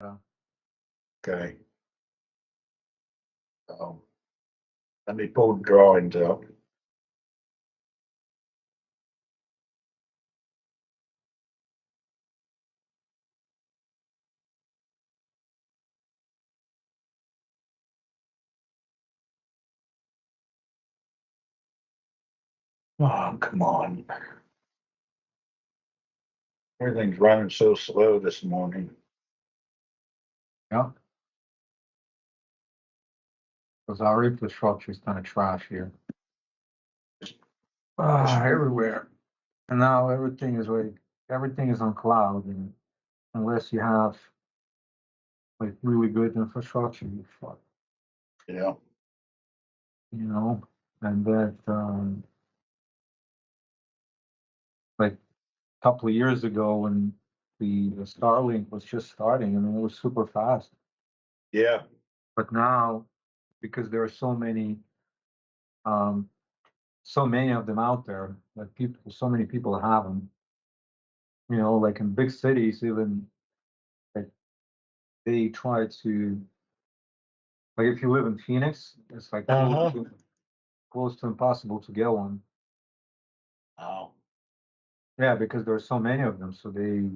Yeah. Okay. Um, Let me pull the drawings up. Oh, come on. Everything's running so slow this morning. Yeah. Because our infrastructure is kind of trash here. Everywhere. And now everything is on cloud, and unless you have like really good infrastructure, you fuck, Yeah. you know. And that like a couple of years ago when the Starlink was just starting, I mean, it was super fast. Yeah. But now, because there are um, so many of them out there, that people, so many people have them. You know, like in big cities, even like they try to like if you live in Phoenix, it's like Uh-huh. close to impossible to get one. Oh. Yeah, because there are so many of them, so they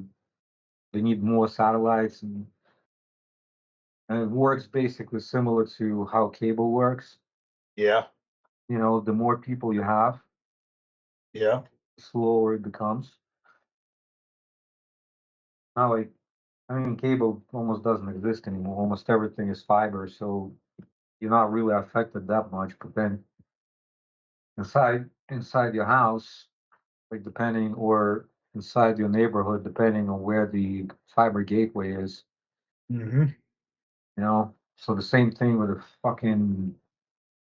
need more satellites, and it works basically similar to how cable works. Yeah. You know, the more people you have, Yeah. the slower it becomes. Now, like I mean, cable almost doesn't exist anymore. Almost everything is fiber, so you're not really affected that much. But then inside your house, like depending or inside your neighborhood, depending on where the fiber gateway is, Hmm. you know. So the same thing with a fucking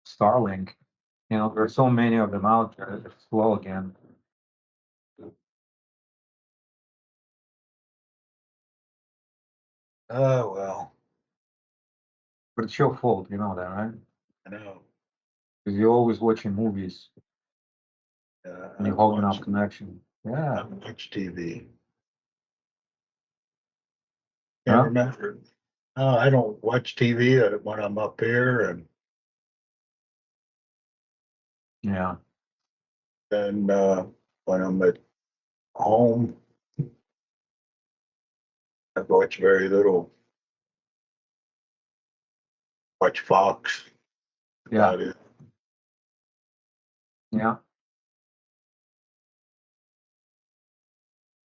Starlink. You know, there's so many of them out there. It's slow again. Oh, well. But it's your fault, you know that, right? I know. Because you're always watching movies and I you're don't holding up watch. connection. I Yeah. don't watch TV. Can't Huh? remember. Oh, I don't watch TV when I'm up here, and Yeah. then when I'm at home, I watch very little. Watch Fox. Yeah. About it. Yeah.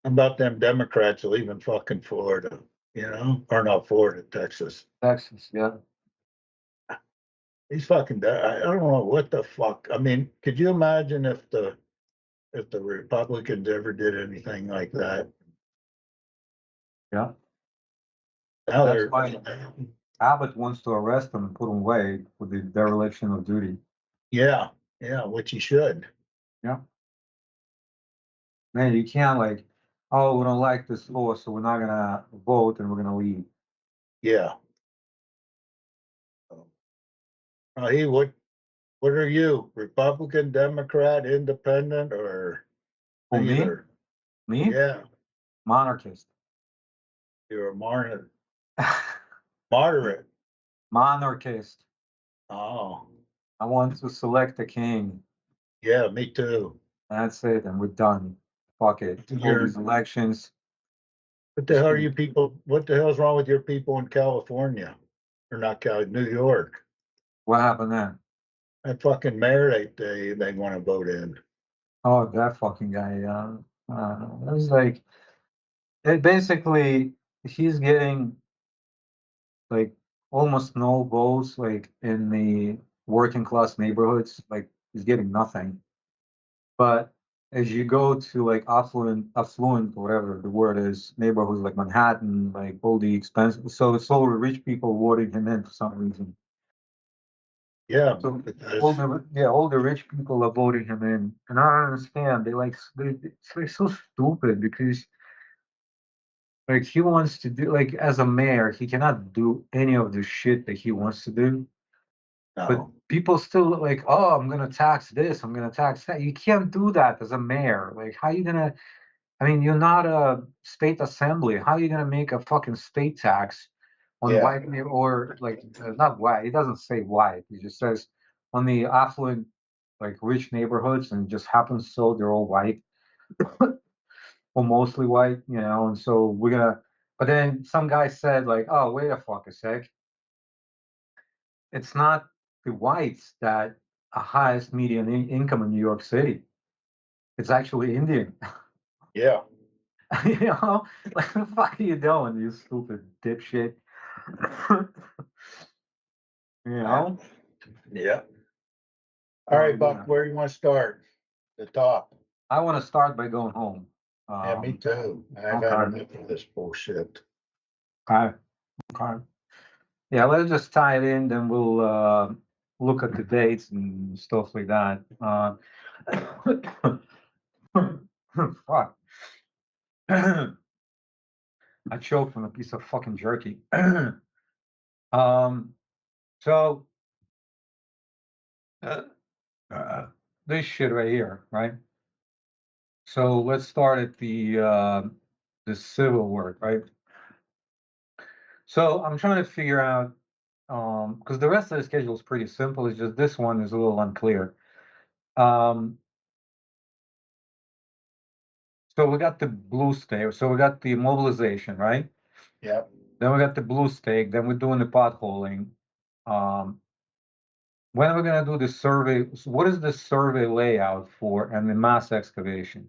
How about them Democrats leaving fucking Florida? Or not Florida, Texas. Texas. Yeah. These fucking. I don't know what the fuck. I mean, could you imagine if the Republicans ever did anything like that? Yeah. Now That's they're. why Abbott wants to arrest them and put them away for the dereliction of duty. Yeah, yeah, which he should. Yeah. Man, you can't like, oh, we don't like this law, so we're not gonna vote and we're gonna leave. Yeah. He what are you? Republican, Democrat, Independent, or Oh, me? neither? Me? Yeah, Monarchist. you're a moderate. Monarchist. Oh, I want to select a king. yeah, me too. That's it, and we're done. Fuck it. All You're these elections. What the Just hell are you people? What the hell's wrong with your people in California? Or not Cali, New York? what happened then? That fucking mayor they want to vote in. Oh, that fucking guy. It was like it basically he's getting like almost no votes like in the working class neighborhoods. Like he's getting nothing. But as you go to like affluent, whatever the word is, neighborhoods like Manhattan, like all the expensive, so it's all the rich people voting him in for some reason. Yeah, So because all the rich people are voting him in, and I don't understand. It's like so stupid because like he wants to do like as a mayor, he cannot do any of the shit that he wants to do. But no, people still like, oh, I'm gonna tax this, I'm gonna tax that. You can't do that as a mayor. Like, how you gonna? I mean, you're not a state assembly. How are you gonna make a fucking state tax on Yeah, white or like not white. It doesn't say white. It just says on the affluent, like rich neighborhoods, and it just happens so they're all white or mostly white, you know. And so we're gonna. But then some guy said like, oh wait a fuck a sec, it's not the whites that are highest median income in New York City. It's actually Indian. yeah, You know, like the fuck are you doing, you stupid dipshit? You yeah, know. yeah. All So right, Buck, yeah. where do you want to start? The top. I want to start by going home. Yeah, me Um, too. I've had okay, enough of this bullshit. okay, okay. Yeah, let's just tie it in, then we'll look at the dates and stuff like that. Fuck. I choked on a piece of fucking jerky. um, so uh, uh, this shit right here, right? So let's start at the civil work, right? So I'm trying to figure out because the rest of the schedule is pretty simple. It's just this one is a little unclear. Um, so we got the blue stake. So we got the mobilization, right? Yeah. Then we got the blue stake. Then we're doing the potholing. Um, when are we gonna do the survey? So what is the survey layout for and the mass excavation?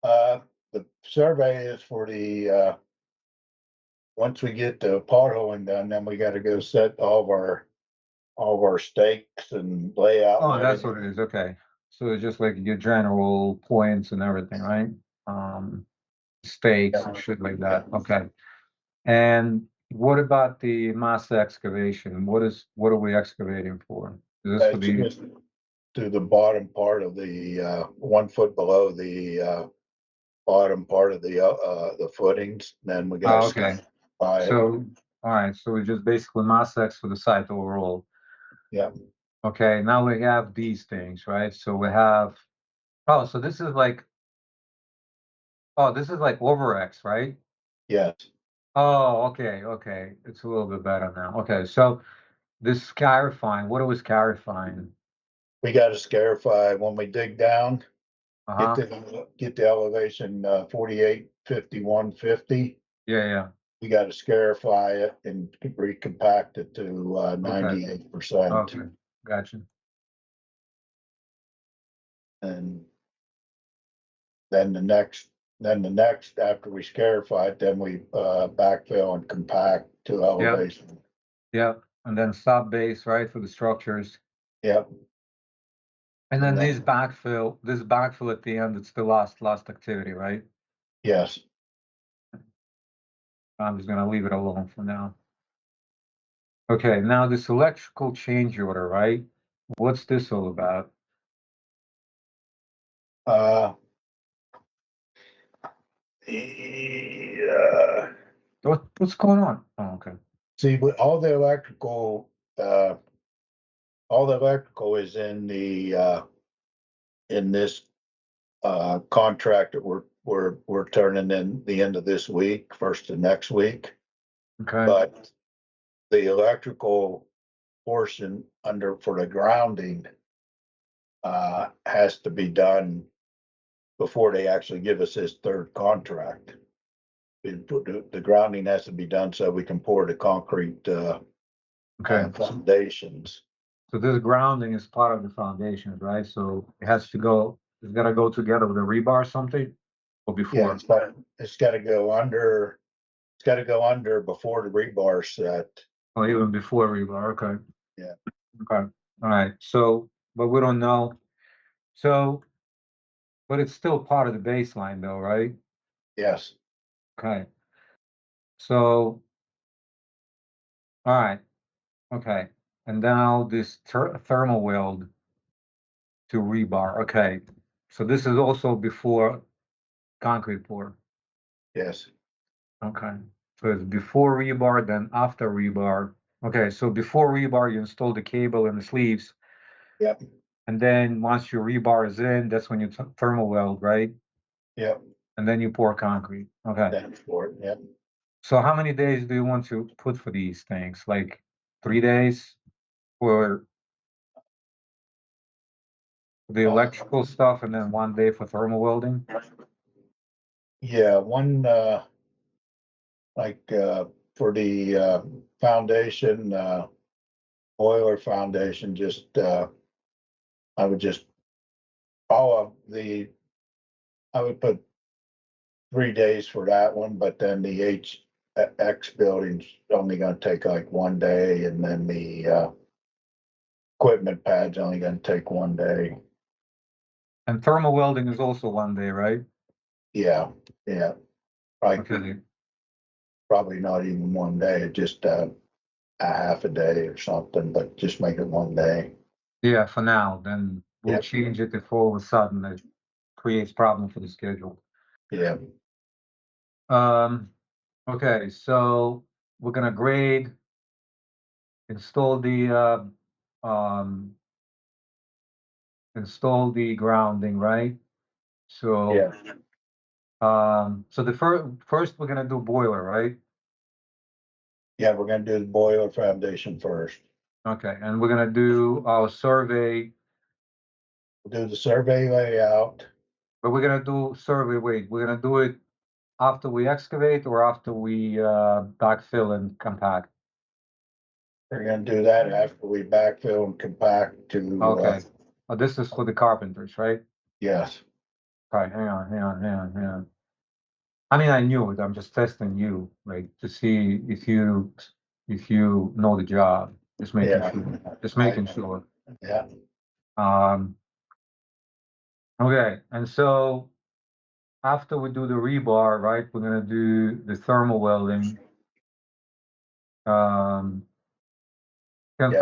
Uh, the survey is for the, once we get the potholing done, then we gotta go set all of our stakes and layout and Oh, that's what it everything. is. Okay. So it's just like your general points and everything, right? Um, stakes and Yeah, shit like yeah. that. Okay. And what about the mass excavation? What are we excavating for? Is this for It's the just to the bottom part of the, 1 foot below the, bottom part of the footings, then we gotta oh, okay. stand by it. So all right, so we just basically mass ex for the site overall. Yeah, Okay, now we have these things, right? So we have oh, so this is like over X, right? yes. Oh, okay, okay. It's a little bit better now. Okay, so this scarifying, what are we scarifying? We gotta scarify when we dig down, Uh-huh. get the elevation, 48, 51, 50. Yeah, yeah. We gotta scarify it and recompact it to, Okay. 98%. Okay. Gotcha. And then the next, after we scarify it, then we, backfill and compact to Yeah. elevation. Yeah. And then sub base, right, for the structures. Yep, And and then then, this backfill at the end, it's the last activity, right? yes, I'm just gonna leave it alone for now. Okay, now this electrical change order, right? What's this all about? uh, yeah. What's going on? Oh, okay. See, with uh, all the electrical is in the, in this, contract that we're turning in the end of this week, first of next week. Okay. But the electrical portion under for the grounding, has to be done before they actually give us this third contract. The grounding has to be done so we can pour the concrete, Okay. foundations. So this grounding is part of the foundations, right? So it's gotta go together with a rebar or something or Yeah, before. it's gotta go under before the rebar set. Or even before rebar. Okay. Yeah, Okay. All right. So, but we don't know. So, but it's still part of the baseline though, right? yes, Okay. So, all right. Okay. And now this thermal weld to rebar. Okay. So this is also before concrete pour. yes, Okay. So it's before rebar, then after rebar. Okay. So before rebar, you install the cable and the sleeves. yep, And then once your rebar is in, that's when you thermal weld, right? yep, And then you pour concrete. Okay. that's for it, yep. So how many days do you want to put for these things? Like 3 days for the Uh, electrical stuff and then 1 day for thermal welding? yeah, one, like, for the, foundation, boiler foundation, just, I would just, all of the, I would put 3 days for that one, but then the X building's only gonna take like 1 day, and then the, equipment pad's only gonna take 1 day. And thermal welding is also 1 day, right? Yeah, yeah, like, Okay. probably not even 1 day, just, a half a day or something, but just make it 1 day. Yeah, for now. Then we'll Yep, change it if all of a sudden it creates problem for the schedule. yeah, Um, okay, so we're gonna grade, install the grounding, right? So yeah, so the first we're gonna do boiler, right? yeah, we're gonna do the boiler foundation first. Okay, and we're gonna do our survey, We'll do the survey layout. but we're gonna do survey, wait, we're gonna do it after we excavate or after we backfill and compact? We're gonna do that after we backfill and compact to, Okay. Oh, this is for the carpenters, right? yes, Right, hang on. I mean, I knew it. I'm just testing you, like to see if you know the job. Just making yeah, sure. Just I, making sure. yeah, Um, okay, and so after we do the rebar, right, we're gonna do the thermal welding. Um, yes, can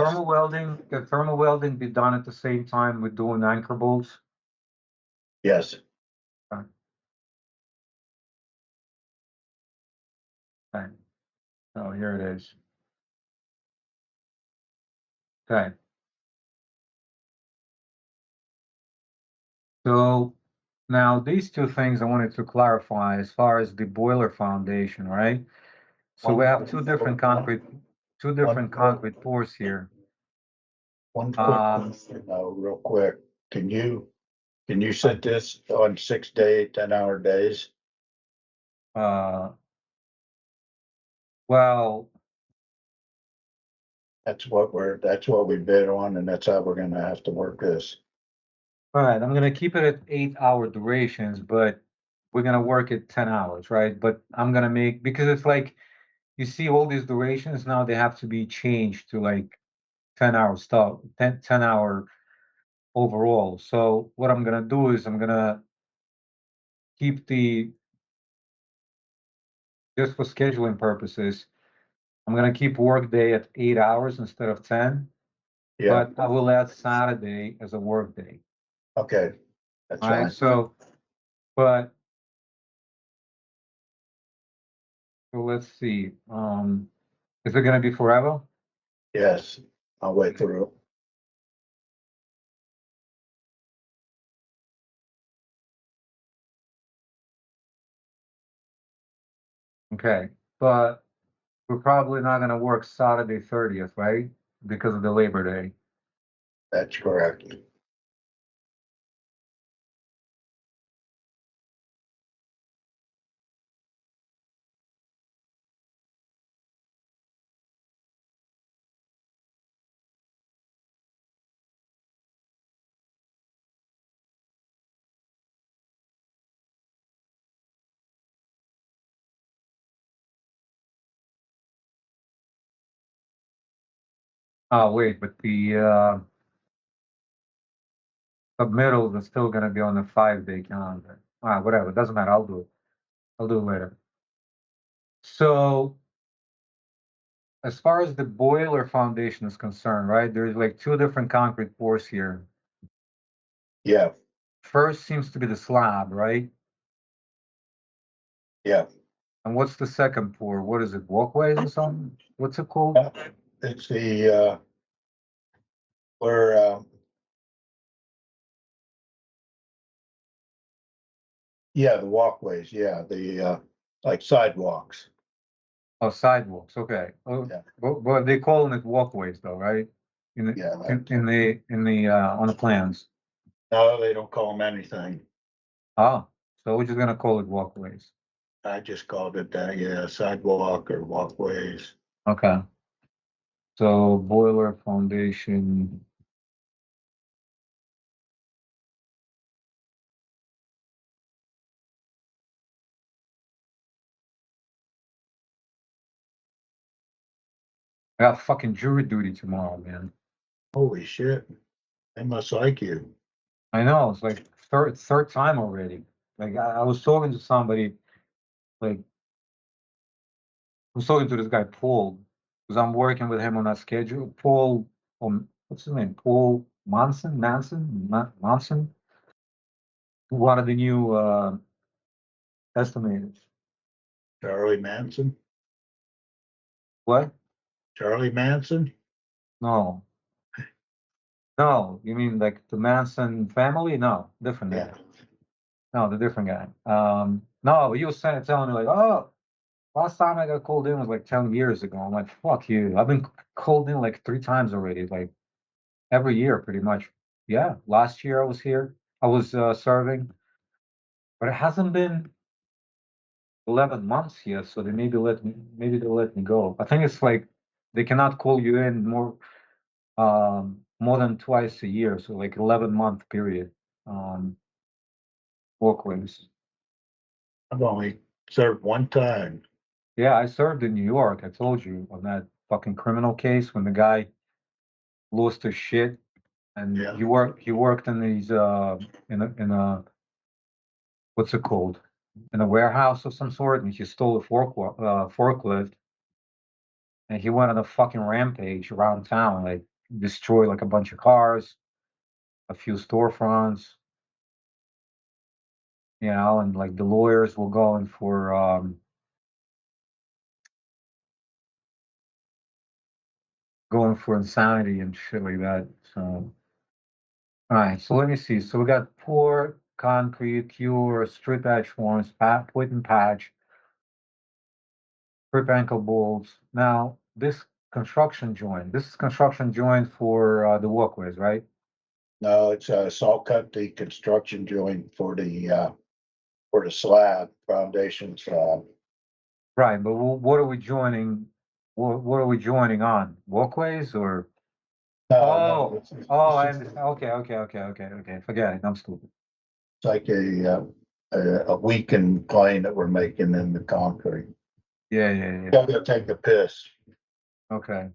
thermal welding be done at the same time with doing anchor bolts? yes, Okay, okay. So here it is. Okay. So now these two things I wanted to clarify as far as the boiler foundation, right? So we one, have two one, different concrete pours here. one quick Um, question though, real quick. Can you, can you uh, set this on 6 day, 10-hour days? uh, well, That's what we bid on, and that's how we're gonna have to work this. all right, I'm gonna keep it at 8 hour durations, but we're gonna work it 10 hours, right? But I'm gonna make, because it's like, you see all these durations now, they have to be changed to like 10 hour stuff, 10 hour overall. So what I'm gonna do is I'm gonna keep just for scheduling purposes, I'm gonna keep workday at 8 hours instead of 10, Yeah, but I will add Saturday as a workday. okay, that's All right. fine. So, but so let's see. Is it gonna be forever? Yes, I'll wait through. Okay. But we're probably not gonna work Saturday 30th, right? Because of the Labor Day. That's correct. Oh, wait, but the submittals are still gonna be on the 5 day calendar. All right, whatever. Doesn't matter. I'll do it. I'll do it later. So as far as the boiler foundation is concerned, right? There's like two different concrete pours here. Yeah, First seems to be the slab, right? yeah. And what's the second pour? What is it? Walkways or something? What's it called? Uh, It's the, where, yeah, the walkways, yeah, the, like sidewalks. Oh, sidewalks. Okay. Oh, Yeah, but they calling it walkways though, right? In the yeah, on the plans. no, they don't call them anything. Oh, so we're just gonna call it walkways. I just called it that, yeah, sidewalk or walkways. Okay. So boiler foundation. I got fucking jury duty tomorrow, man. Holy shit, they must like you. I know, it's like third time already. Like I was talking to somebody, like I was talking to this guy Paul, because I'm working with him on that schedule. Paul, what's his name? Paul Manson, one of the new estimators. Charlie Manson, What? Charlie Manson, No, no. You mean like the Manson family? No, different yeah. guy. No, the different guy. No, he was telling me like, oh, last time I got called in was like 10 years ago. I'm like, fuck you. I've been called in like 3 times already, like every year pretty much. Yeah, last year I was here. I was serving, but it hasn't been 11 months yet, so maybe they'll let me go. I think it's like they cannot call you in more than twice a year, so like 11-month period. Um, walkways. I've only served one time. Yeah, I served in New York. I told you on that fucking criminal case when the guy lost his shit and Yeah, he worked in these in a what's it called, in a warehouse of some sort, and he stole a forklift, and he went on a fucking rampage around town, like destroyed like a bunch of cars, a few storefronts, and like the lawyers were going for insanity and shit like that. So all right, so let me see. So we got pour, concrete, cure, strip edge forms, put and patch, strip ankle bolts. Now, this is construction joint for the walkways, right? no, it's a salt cut the construction joint for the slab, foundation slab. Right, but what are we joining? What are we joining on? Walkways or? No, no, Oh, oh, it's I just understand. Okay. Forget it. I'm stupid. like a weakened plane that we're making in the concrete. Yeah. Yeah, they'll take the piss. Okay.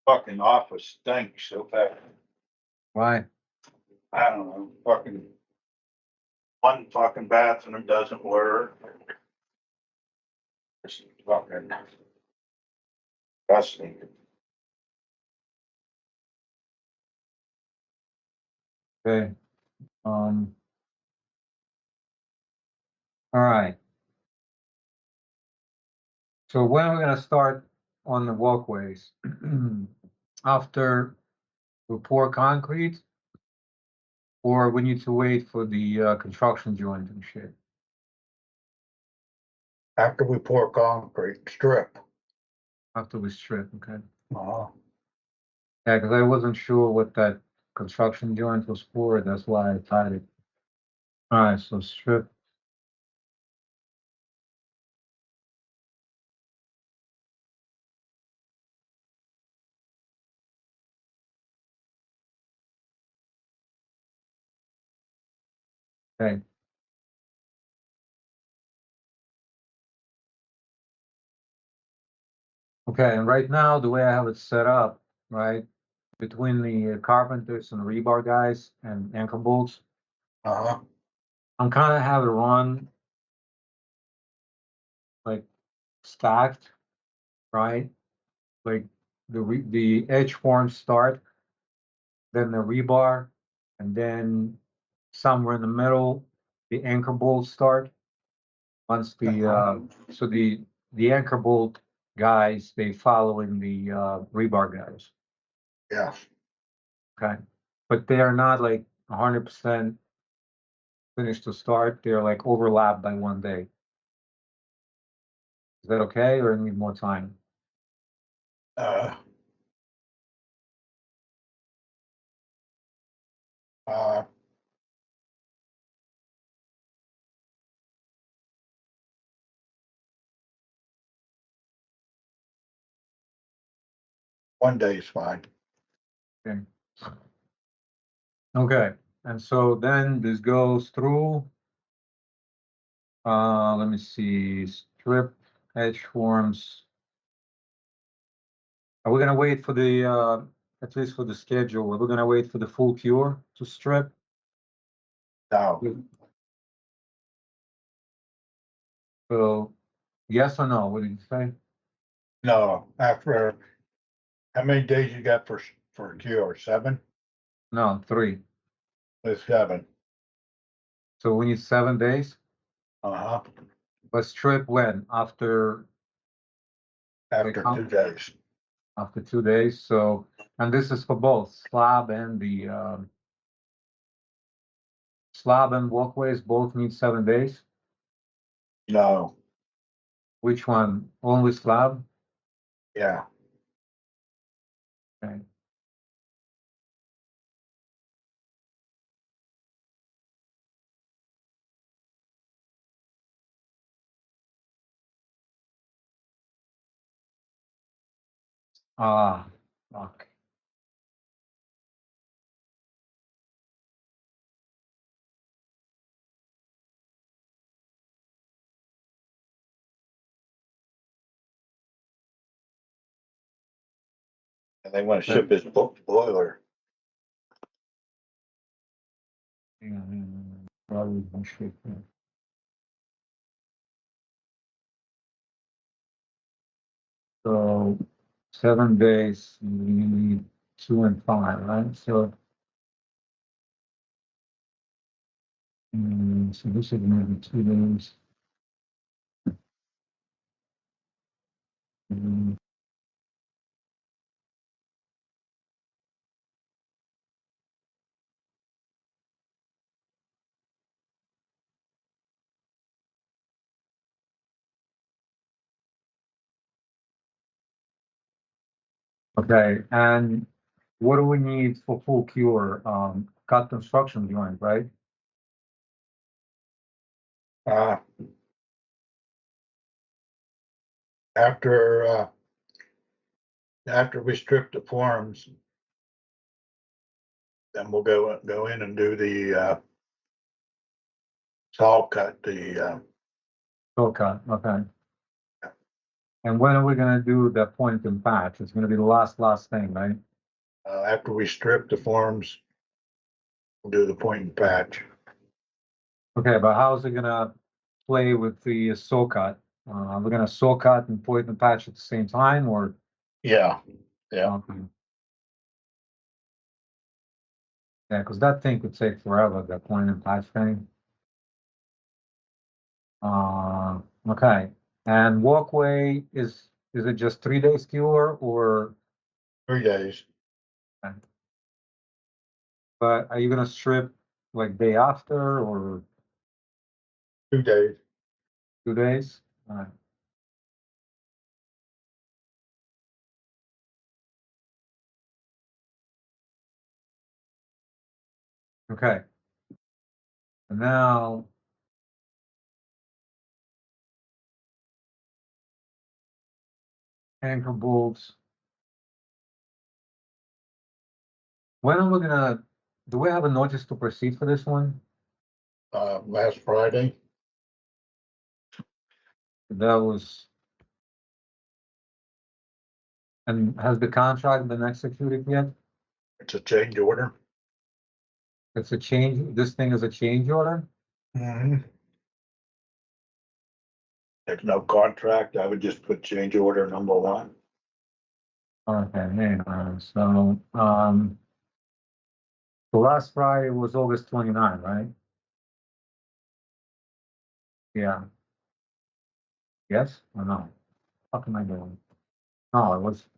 Fucking office stinks so bad. Why? I don't know, fucking one fucking bathroom doesn't work. It's fucking disgusting. Okay. Um. All right. So when are we gonna start on the walkways? After we pour concrete, or we need to wait for the construction joint and shit After we pour concrete strip. after we strip? Okay. Uh, Yeah, because I wasn't sure what that construction joint was for. That's why I tied it. All right, so strip. Okay. Okay, and right now the way I have it set up, right, between the carpenters and rebar guys and anchor bolts, uh-huh, I'm kind of have it run like stacked, right? Like the edge forms start, then the rebar, and then somewhere in the middle, the anchor bolts start. Once the uh-huh. so the anchor bolt guys, they following the rebar guys. Yeah, Okay, but they are not like 100% finished to start. They're like overlapped by one day. Is that okay, or need more time? uh, uh, one day is fine. Okay. Okay, and so then this goes through. Let me see. Strip edge forms. Are we gonna wait for the at least for the schedule? Are we gonna wait for the full cure to strip? Now, So yes or no? What did you say? no, after, how many days you got for cure? 7? No, 3. It's 7. So we need 7 days. Uh-huh, But strip when? After like after 2 days. after 2 days. So and this is for both slab and the slab and walkways both need 7 days. No, Which one? Only slab? yeah, Okay. Ah, fuck. and they wanna Okay. ship his boiler. Yeah, probably my shit, yeah. So 7 days, you need 2 and 5, right? So, so this is maybe 2 days. Mm, Okay, and what do we need for full cure? Cut construction joint, right? Uh, after, after we strip the forms, then we'll go in and do the, saw cut, the, Full cut, okay. And when are we gonna do the point and patch? It's gonna be the last thing, right? after we strip the forms, we'll do the point and patch. Okay, but how's it gonna play with the saw cut? We're gonna saw cut and point and patch at the same time, or? Yeah, yeah, Okay. Yeah, because that thing could take forever, that point and patch thing. Okay. And walkway is it just 3 days cure or 3 days, but are you gonna strip like day after or 2 days. 2 days? Okay. And now anchor bolts. When are we gonna do we have a notice to proceed for this one? Last Friday, That was and has the contract been executed yet? it's a change order. It's a change, this thing is a change order? Mhm. There's no contract. I would just put change order number one. Okay, hang on. So last Friday was August 29, right? Yeah. Yes or no? What am I doing? No, it was,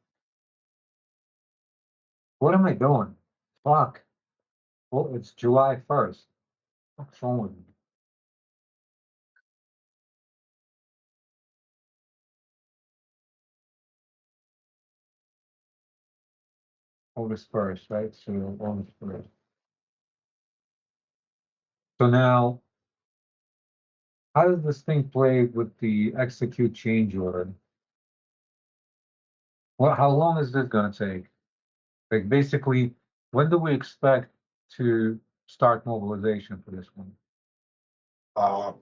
what am I doing? Fuck. Well, it's July 1st. What's wrong with me? August 1st, right? So August 1st. So now, how does this thing play with the execute change order? Well, how long is this gonna take? Like basically, when do we expect to start mobilization for this one? Uh,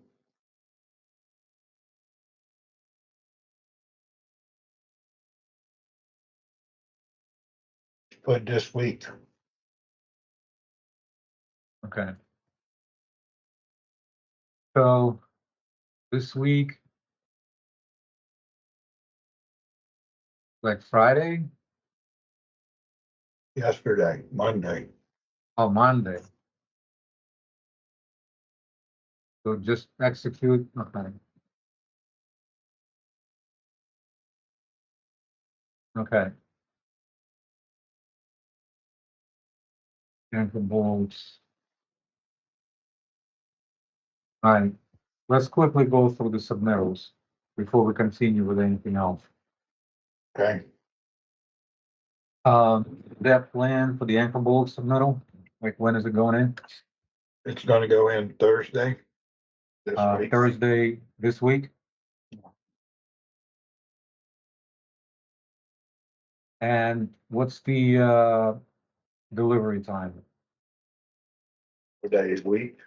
put this week. Okay. So this week, like Friday Yesterday, Monday. or Monday. So just execute. Okay. Okay. Anchor bolts. All right. Let's quickly go through the submittals before we continue with anything else. Okay, That plan for the anchor bolt submittal, like when is it going in? it's gonna go in Thursday this week. Thursday this week. And what's the delivery time? Today's week.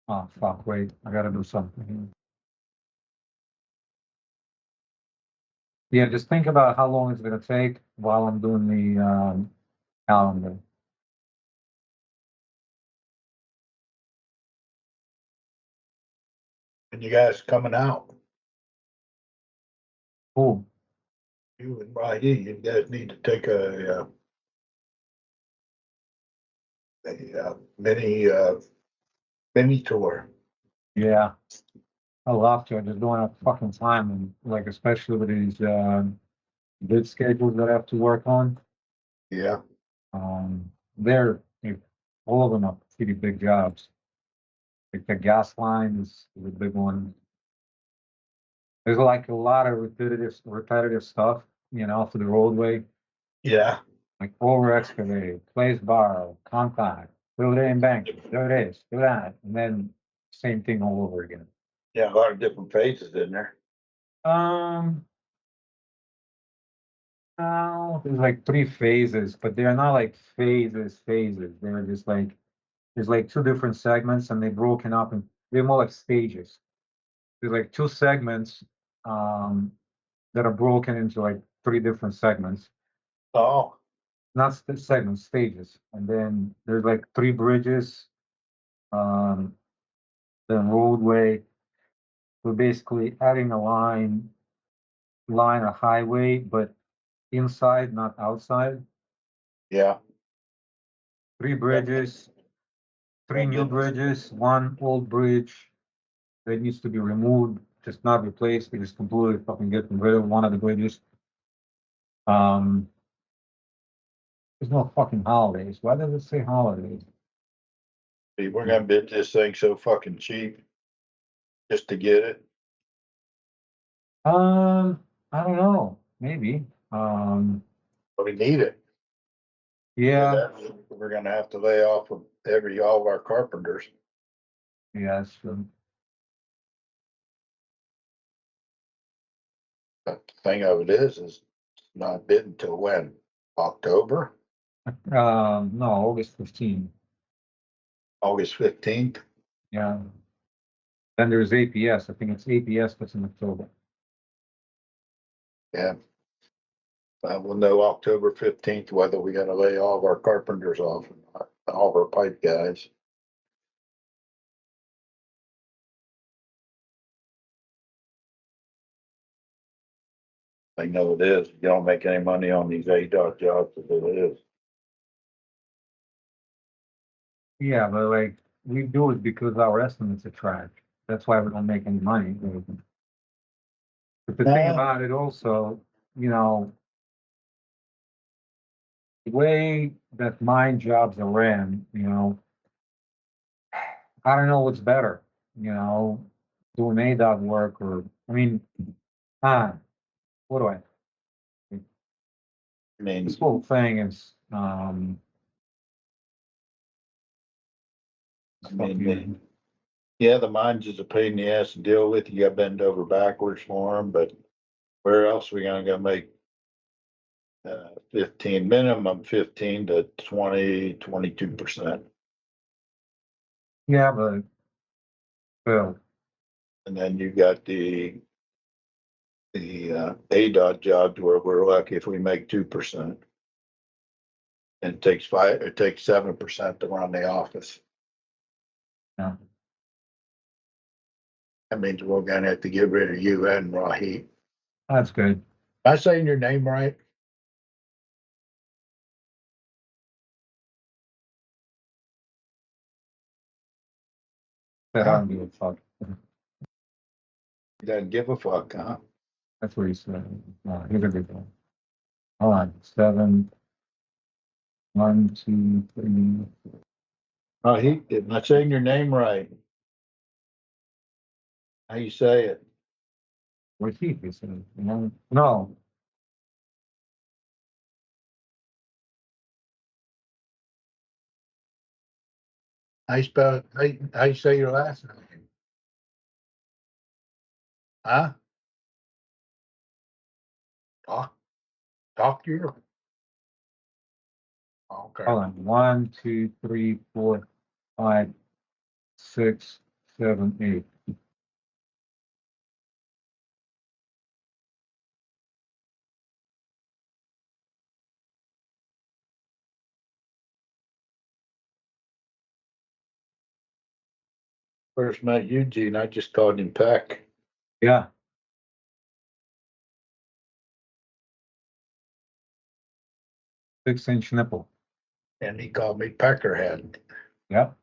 Oh, fuck, wait, I gotta do something here. Yeah, just think about how long it's gonna take while I'm doing the calendar. And you guys coming out, Cool. you and Rahi, you guys need to take a mini tour. Yeah, I love to. I just don't have fucking time and like especially with these bid schedules that I have to work on. Yeah, They're all of them are pretty big jobs. Like the gas line is a big one. There's like a lot of repetitive stuff, for the roadway, yeah, like over excavate, place bar, compact, fill it in bank, do this, do that, and then same thing all over again. yeah, a lot of different phases in there. Um, no, there's like 3 phases, but they're not like phases. They're just like there's like 2 different segments, and they're broken up, and they're more like stages. There's like 2 segments um, that are broken into like 3 different segments, Oh, not segments, stages. And then there's like 3 bridges, um, then roadway. We're basically adding a line, a highway, but inside, not outside. yeah, 3 bridges, three that new didn't, bridges, one old bridge that needs to be removed. just not replaced. They just completely fucking get rid of one of the bridges. Um, there's no fucking holidays. Why does it say holidays? We're gonna bid this thing so fucking cheap just to get it. I don't know. Maybe. But we need it. Yeah, We're gonna have to lay off of all of our carpenters. yeah, that's true. But the thing of it is not bid until when? October, No, August 15th. August 15th? Yeah. Then there's APS. I think it's APS that's in October. Yeah. We'll know October 15th whether we gotta lay all of our carpenters off or not, all of our pipe guys. I know it is. You don't make any money on these ADOT jobs as it is. Yeah, but like we do it because our estimates are trash. That's why we don't make any money. But the thing Nah, about it also, you know, the way that mine jobs are ran, I don't know what's better, doing ADOT work or, I mean, ah, what do I, I mean, this whole thing is, I it's mean, fucking, yeah, the mines is a pain in the ass to deal with. You gotta bend over backwards for them, but where else we gonna go make 15, minimum 15 to 22%. yeah, but still, And then you got the ADOT jobs where we're lucky if we make 2%. And it takes 7% to run the office. yeah, That means we're gonna have to get rid of you and Rahi. that's good. Am I saying your name right? That I Huh? don't give a fuck. You doesn't give a fuck, huh? That's what he said. Here's a good one. Hold on, 7, 1, 2, 3. Rahi, am I saying your name right? How you say it? What he said, No, How you say your last name? Huh? Talk, talk to you? Okay. hold on. 1, 2, 3, 4, 5, 6, 7, 8. First met Eugene, I just called him Peck. Yeah, 6-inch nipple. And he called me Peckerhead. Yep.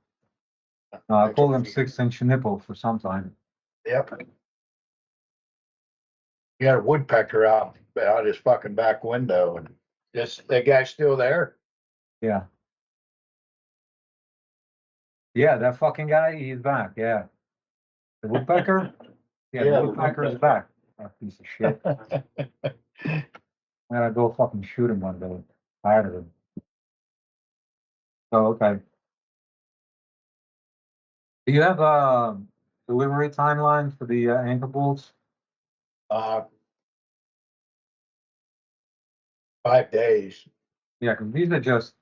I That's call what him he- 6-inch nipple for some time. Yep. He had a woodpecker out his fucking back window and just, that guy's still there? Yeah. Yeah, that fucking guy, he's back. Yeah. The woodpecker? Yeah, the Yeah. woodpecker is back. That piece of shit. I gotta go fucking shoot him one day. Tired of him. Oh, okay. Do you have a delivery timeline for the anchor bolts? Uh, 5 days. Yeah, because these are just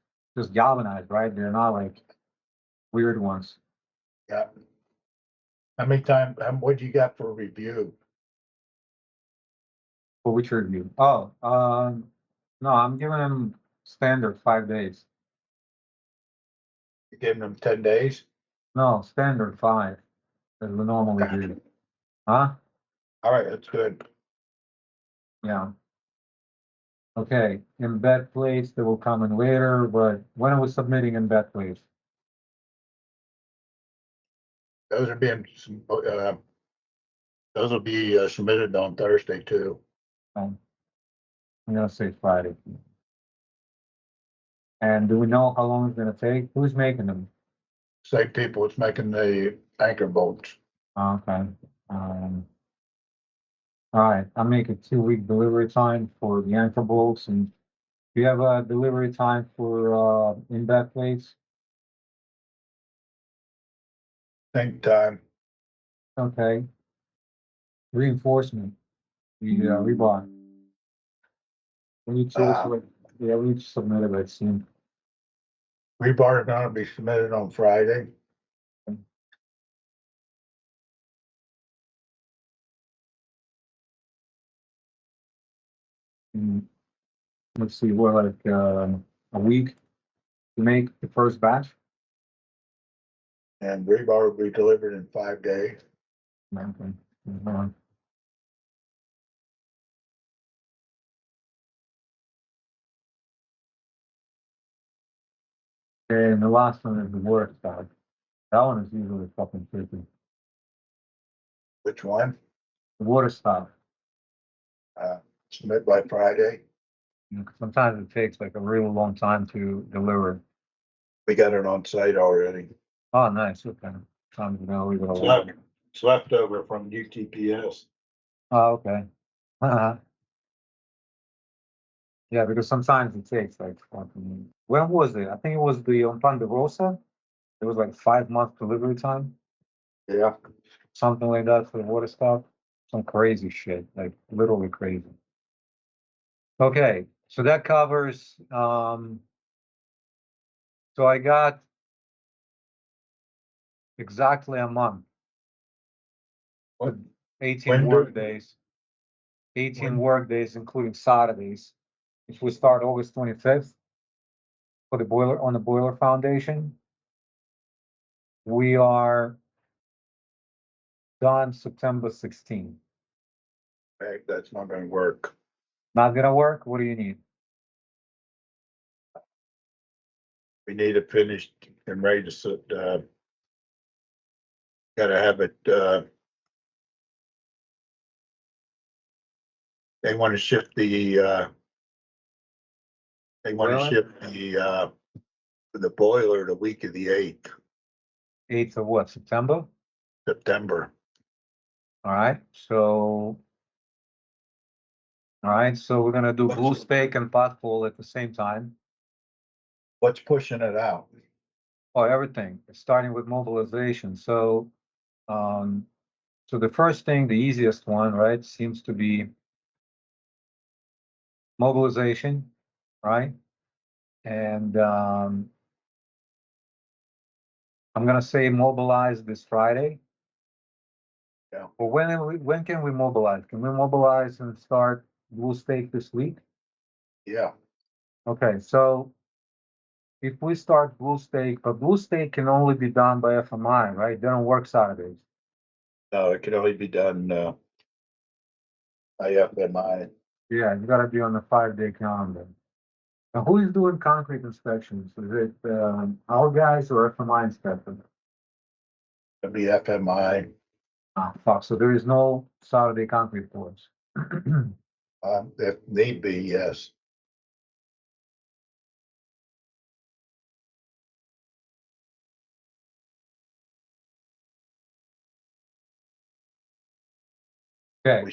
galvanized, right? They're not like weird ones. Yeah. How many time, what you got for review? For which review? Oh, no, I'm giving him standard 5 days. You giving them 10 days? No, standard 5, as we normally Gotcha. do. Huh? All right, that's good. Yeah. Okay. Embed plates that will come in later, but when are we submitting embed plates? Those are being, Those will be submitted on Thursday too. I'm gonna say Friday. And do we know how long it's gonna take? Who's making them? Same people that's making the anchor bolts. Okay. Um, all right, I'll make a 2 week delivery time for the anchor bolts, and do you have a delivery time for in-back plates? Same time. Okay. Reinforcement, the rebar. We need to Uh, also, yeah, we need to submit it, I'd seen. Rebar is gonna be submitted on Friday. Mm, let's see, what, like, a week to make the first batch? And rebar will be delivered in 5 days. Okay. Uh, And the last one is the water stuff. That one is usually fucking tricky. Which one? The water stuff. Uh, Submit by Friday. Sometimes it takes like a really long time to deliver. We got it on site already. Oh, nice. Okay. Time to know we got a It's lot. left, it's leftover from UTPS. Oh, okay. Yeah, because sometimes it takes like fucking. When was it? I think it was the on Ponderosa. It was like 5 month delivery time, Yeah, something like that for the water stuff. Some crazy shit, like literally crazy. Okay, so that covers. So I got exactly a month, when, 18 when work do, days, 18 when, work days, including Saturdays. If we start August 25th for the boiler on the boiler foundation, we are done September 16th. hey, that's not gonna work. Not gonna work? What do you need? We need it finished and ready to sit, gotta have it, they wanna shift they wanna Boiler? shift the boiler the week of the 8th 8th of what? September? September. All right. So we're gonna do blue steak and pothole at the same time. What's pushing it out? Oh, everything, starting with mobilization. Um, so the first thing, the easiest one, right, seems to be mobilization, right? And I'm gonna say mobilize this Friday. Yeah, Well, when can we mobilize? Can we mobilize and start blue stake this week? yeah, Okay, so if we start blue stake, but blue stake can only be done by FMI, right? They don't work Saturdays. no, it can only be done, by FMI. Yeah, you gotta be on the 5 day calendar. Now, who is doing concrete inspections? Is it our guys or FMI inspector? It'll be FMI. Ah, fuck. So there is no Saturday concrete pours. If need be, yes. Okay.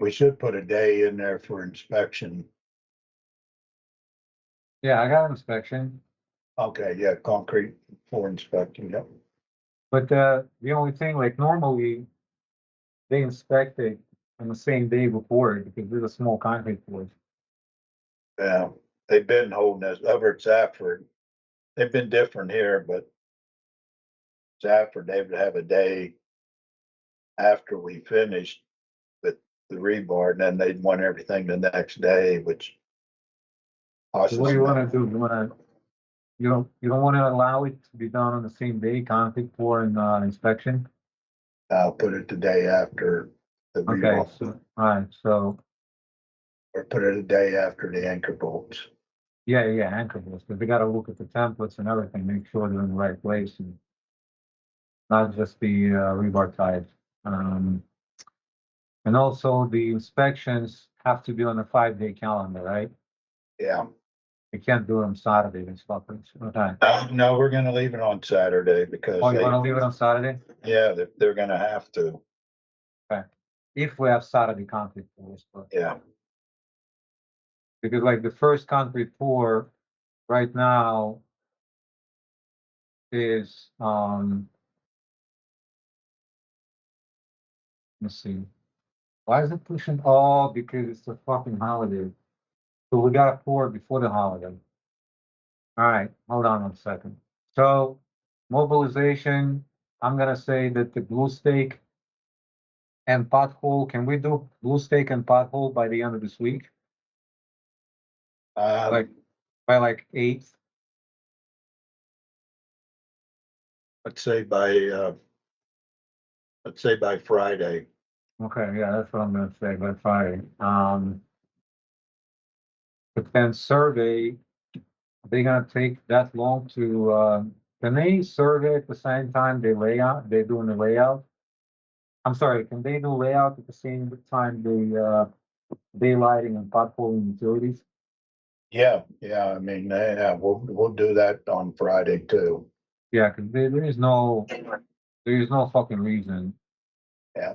We should put a day in there for inspection. Yeah, I got inspection, Okay, yeah, concrete for inspection, yep. but the only thing, like normally, they inspect it on the same day before it because there's a small concrete pours. Yeah, they've been holding us over at Zafford. They've been different here, but Zafford, they would have a day after we finished with the rebar, and then they'd want everything the next day, which So costs what do us you want to money. do? You don't want to allow it to be done on the same day, concrete pour and inspection? I'll put it the day after the Okay, rebar, so all right, so or put it a day after the anchor bolts. yeah, anchor bolts, but we got to look at the templates and everything, make sure they're in the right place and not just the rebar types. Um, And also the inspections have to be on a 5-day calendar, right? Yeah. You can't do them Saturday and stuff. Okay. No, we're gonna leave it on Saturday Oh, because you they, wanna leave it on Saturday? yeah, they're gonna have to, Okay. If we have Saturday concrete pours, but yeah. because like the first concrete pour right now is, let's see. Why is it pushing? Oh, because it's a fucking holiday. So we gotta pour before the holiday. All right, hold on 1 second. So mobilization, I'm gonna say that the blue stake and pothole, can we do blue stake and pothole by the end of this week? Like Um, by like 8th? let's say by, let's say by Friday. Okay, yeah, that's what I'm gonna say by Friday. But then survey, they gonna take that long to, can they survey at the same time they lay out, they're doing the layout? I'm sorry, can they do layout at the same time daylighting and potholing utilities? Yeah, I mean, yeah, we'll do that on Friday too. Yeah, cause there is no fucking reason. Yeah,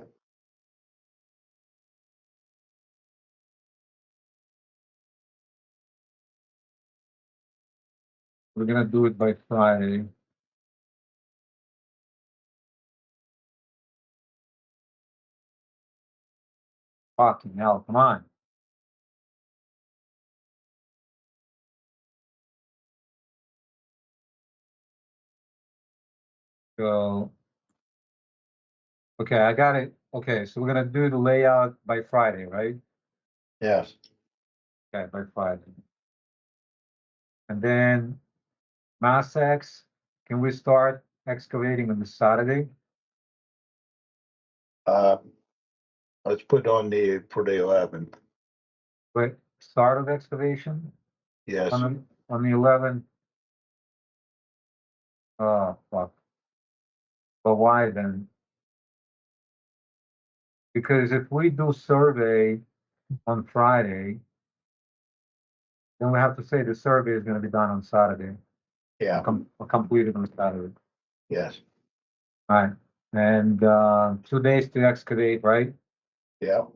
We're gonna do it by Friday. Fucking hell, come on. So, okay, I got it. Okay, so we're gonna do the layout by Friday, right? yes, Okay, by Friday. And then Mass X, can we start excavating on the Saturday? uh, let's put on for the 11th, But start of excavation yes. on the 11th? Oh, fuck. But why then? Because if we do survey on Friday, then we have to say the survey is gonna be done on Saturday, Yeah, or completed on Saturday. yes, Alright, and, 2 days to excavate, right? yeah.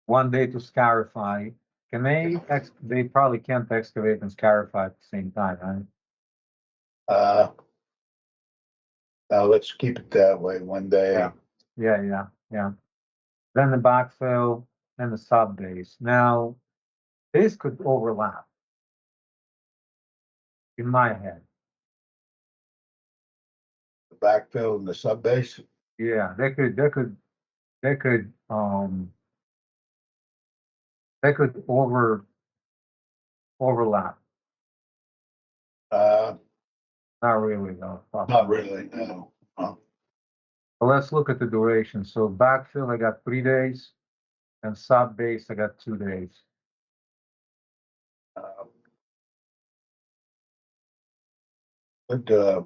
1 day to scarify. Can they probably can't excavate and scarify at the same time, right? Uh, now let's keep it that way, one Yeah. day. Yeah. Then the backfill and the sub base. Now, this could overlap in my head. The backfill and the sub base. Yeah, they could, they could overlap. Uh, Not really though. Fuck. not really, no. But let's look at the duration. So backfill, I got 3 days, and sub base, I got 2 days. Uh, But,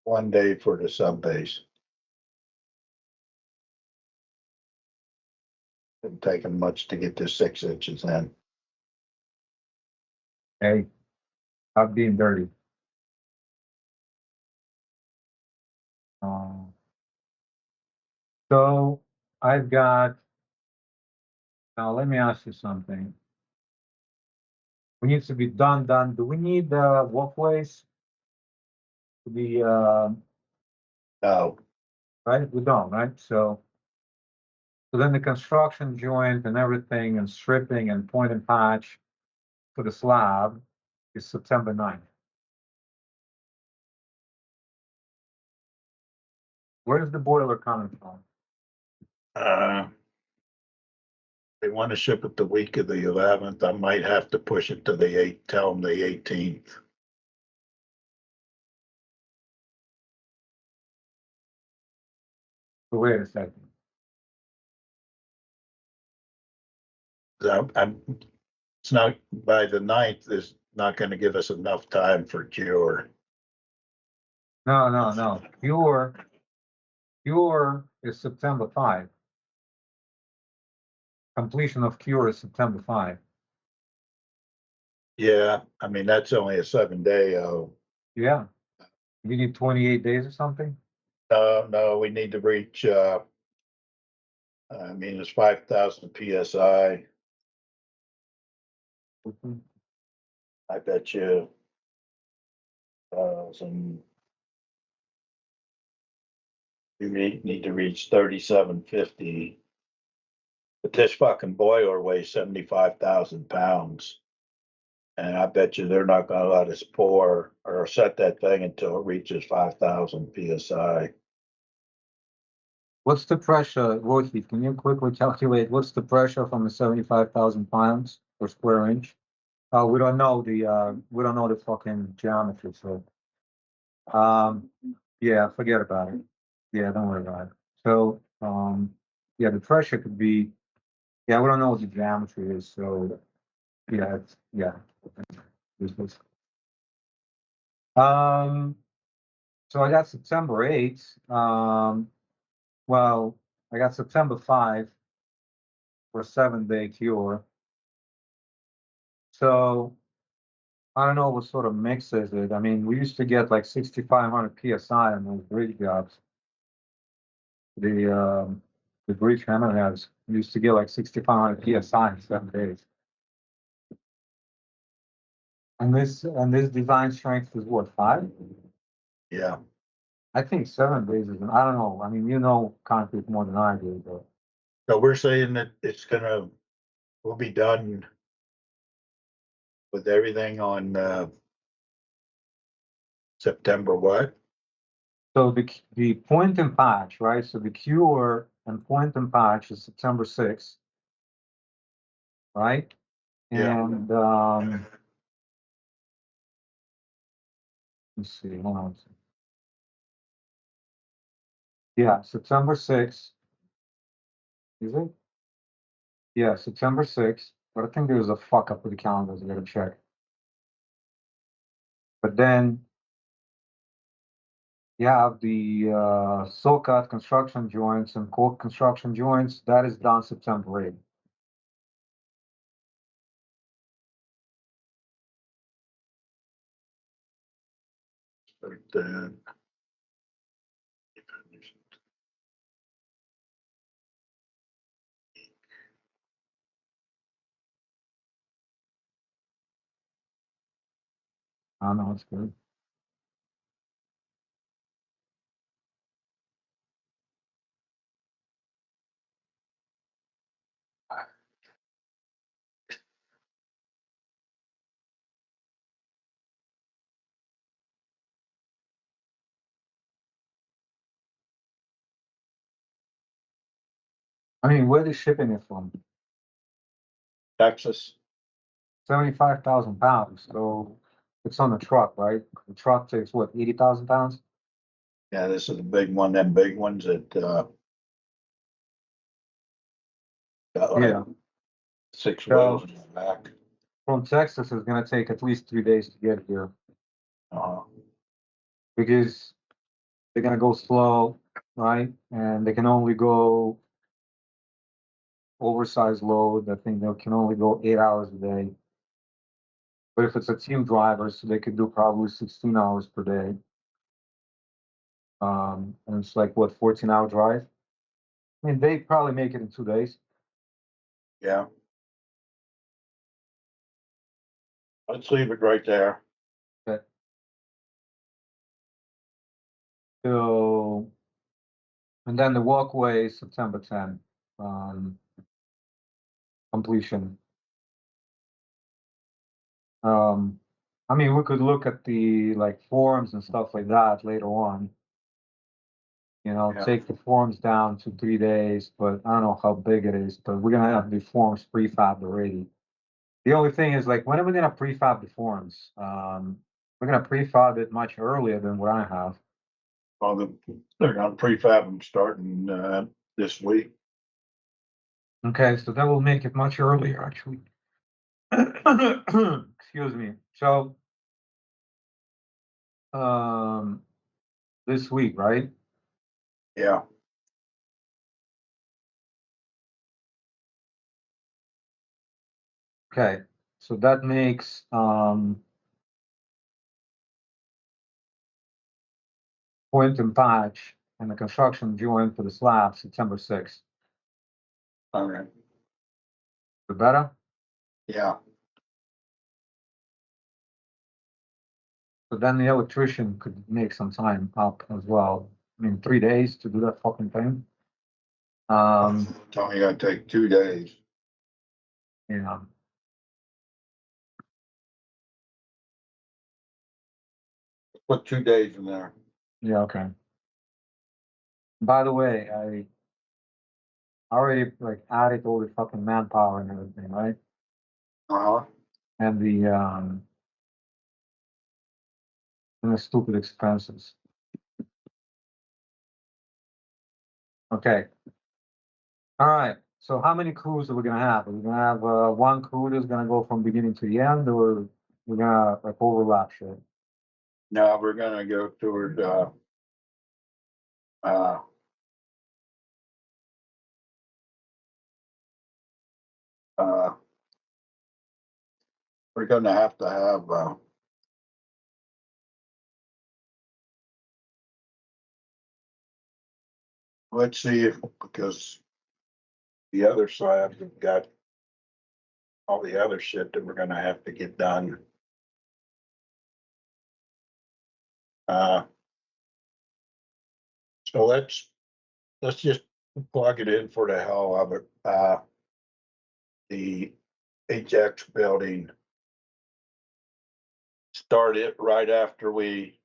one day for the sub base. Didn't take them much to get to 6 inches in. Hey, I'm being dirty. Um, so I've got, now let me ask you something. We need to be done. Do we need walkways to be No, right? We don't, right? So then the construction joint and everything and stripping and point and patch for the slab is September 9th. Where's the boiler coming from? uh, they want to ship it the week of the 11th. I might have to push it to the 8th, tell them the 18th. So wait a second. It's not, by the 9th is not going to give us enough time for cure. No. Pure is September 5. Completion of cure is September 5. Yeah, I mean, that's only a 7-day, Yeah. You need 28 days or something? no, we need to reach, I mean, it's 5,000 PSI. Mhm. I bet you, some, you need to reach 3750. But this fucking boiler weighs 75,000 pounds. And I bet you they're not gonna let us pour or set that thing until it reaches 5,000 PSI. What's the pressure, Rohit? Can you quickly calculate what's the pressure from the 75,000 pounds per square inch? We don't know the fucking geometry, so um yeah, forget about it. Yeah, don't worry about it. So yeah, the pressure could be, yeah, we don't know what the geometry is, so yeah, it's yeah. Useless. Um so I got September 8th. Well, I got September 5 for 7-day cure. So I don't know what sort of mix is it. I mean, we used to get like 6,500 PSI on those bridge jobs. The bridge hammerheads used to get like 6,500 PSI in 7 days. And this design strength is what, 5? Yeah. I think 7 days is, I don't know. I mean, you know concrete more than I do, but So we're saying that we'll be done with everything on, September what? so the point and patch, right? So the cure and point and patch is September 6th, right? Yeah, And let's see, hold on. Yeah, September 6th, is it? Yeah, September 6th. But I think there was a fuck up with the calendars. I gotta check. But then you have the SOCAT construction joints and cork construction joints. That is done September 8th. but, I don't know, it's good. I mean, where are they shipping it from? Texas. 75,000 pounds. So it's on the truck, right? The truck takes what, 80,000 pounds? Yeah, this is a big one, them big ones that, got like Yeah. 6 wheels So in the back. from Texas, it's gonna take at least 3 days to get here Uh, because they're gonna go slow, right? And they can only go oversized load. I think they can only go 8 hours a day. But if it's a team driver, so they could do probably 16 hours per day. And it's like what, 14-hour drive? I mean, they probably make it in 2 days. yeah, let's leave it right there. But so, and then the walkway is September 10th, completion. Um, I mean, we could look at the like forms and stuff like that later on. Yeah, Take the forms down to 3 days, but I don't know how big it is, but we're gonna have the forms prefabbed already. The only thing is like, when are we gonna prefab the forms? We're gonna prefab it much earlier than what I have. well, they're gonna prefab them starting, this week. Okay, so that will make it much earlier, actually. Excuse me. So, um, this week, right? Yeah, Okay, so that makes point and patch and the construction due for the slab September 6th. All right, The better? yeah, So then the electrician could make some time up as well. I mean, 3 days to do that fucking thing. tell me gonna take 2 days. Yeah, Put 2 days in there. yeah, okay. By the way, I already like added all the fucking manpower and everything, right? Uh-huh. And the stupid expenses. Okay. All right. So how many crews are we gonna have? Are we gonna have one crew that's gonna go from beginning to the end, or we're gonna like overlap shit? Now we're gonna go toward, uh, uh, we're gonna have to have, let's see if, because the other side, we've got all the other shit that we're gonna have to get done. Uh, so let's just plug it in for the hell of it. The HX building, start it right after we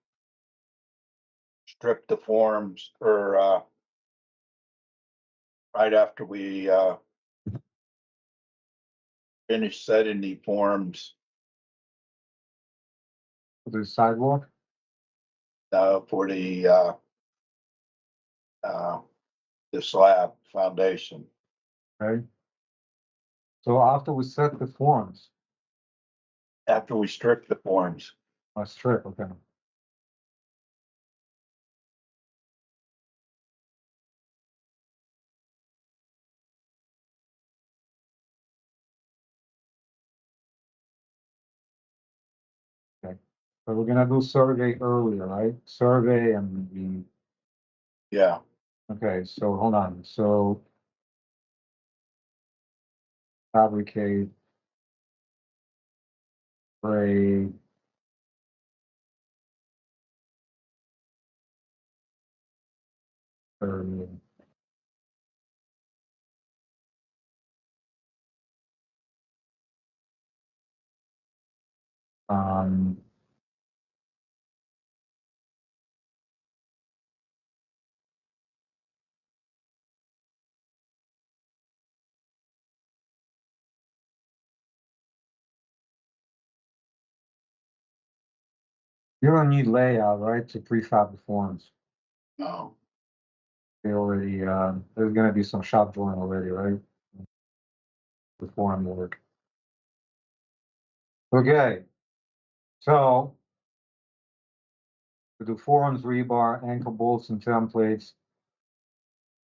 strip the forms, or, right after we, finish setting the forms, For the sidewalk? for uh, the slab foundation. Okay. So after we set the forms, After we strip the forms, strip, okay. Okay. But we're gonna do survey earlier, right? Survey and yeah, okay, so hold on. So fabricate, spray, survey. Um, you don't need layout, right, to prefab the forms. no, They already, there's gonna be some shop drawing already, right? The form work. Okay, so we do forms, rebar, ankle bolts and templates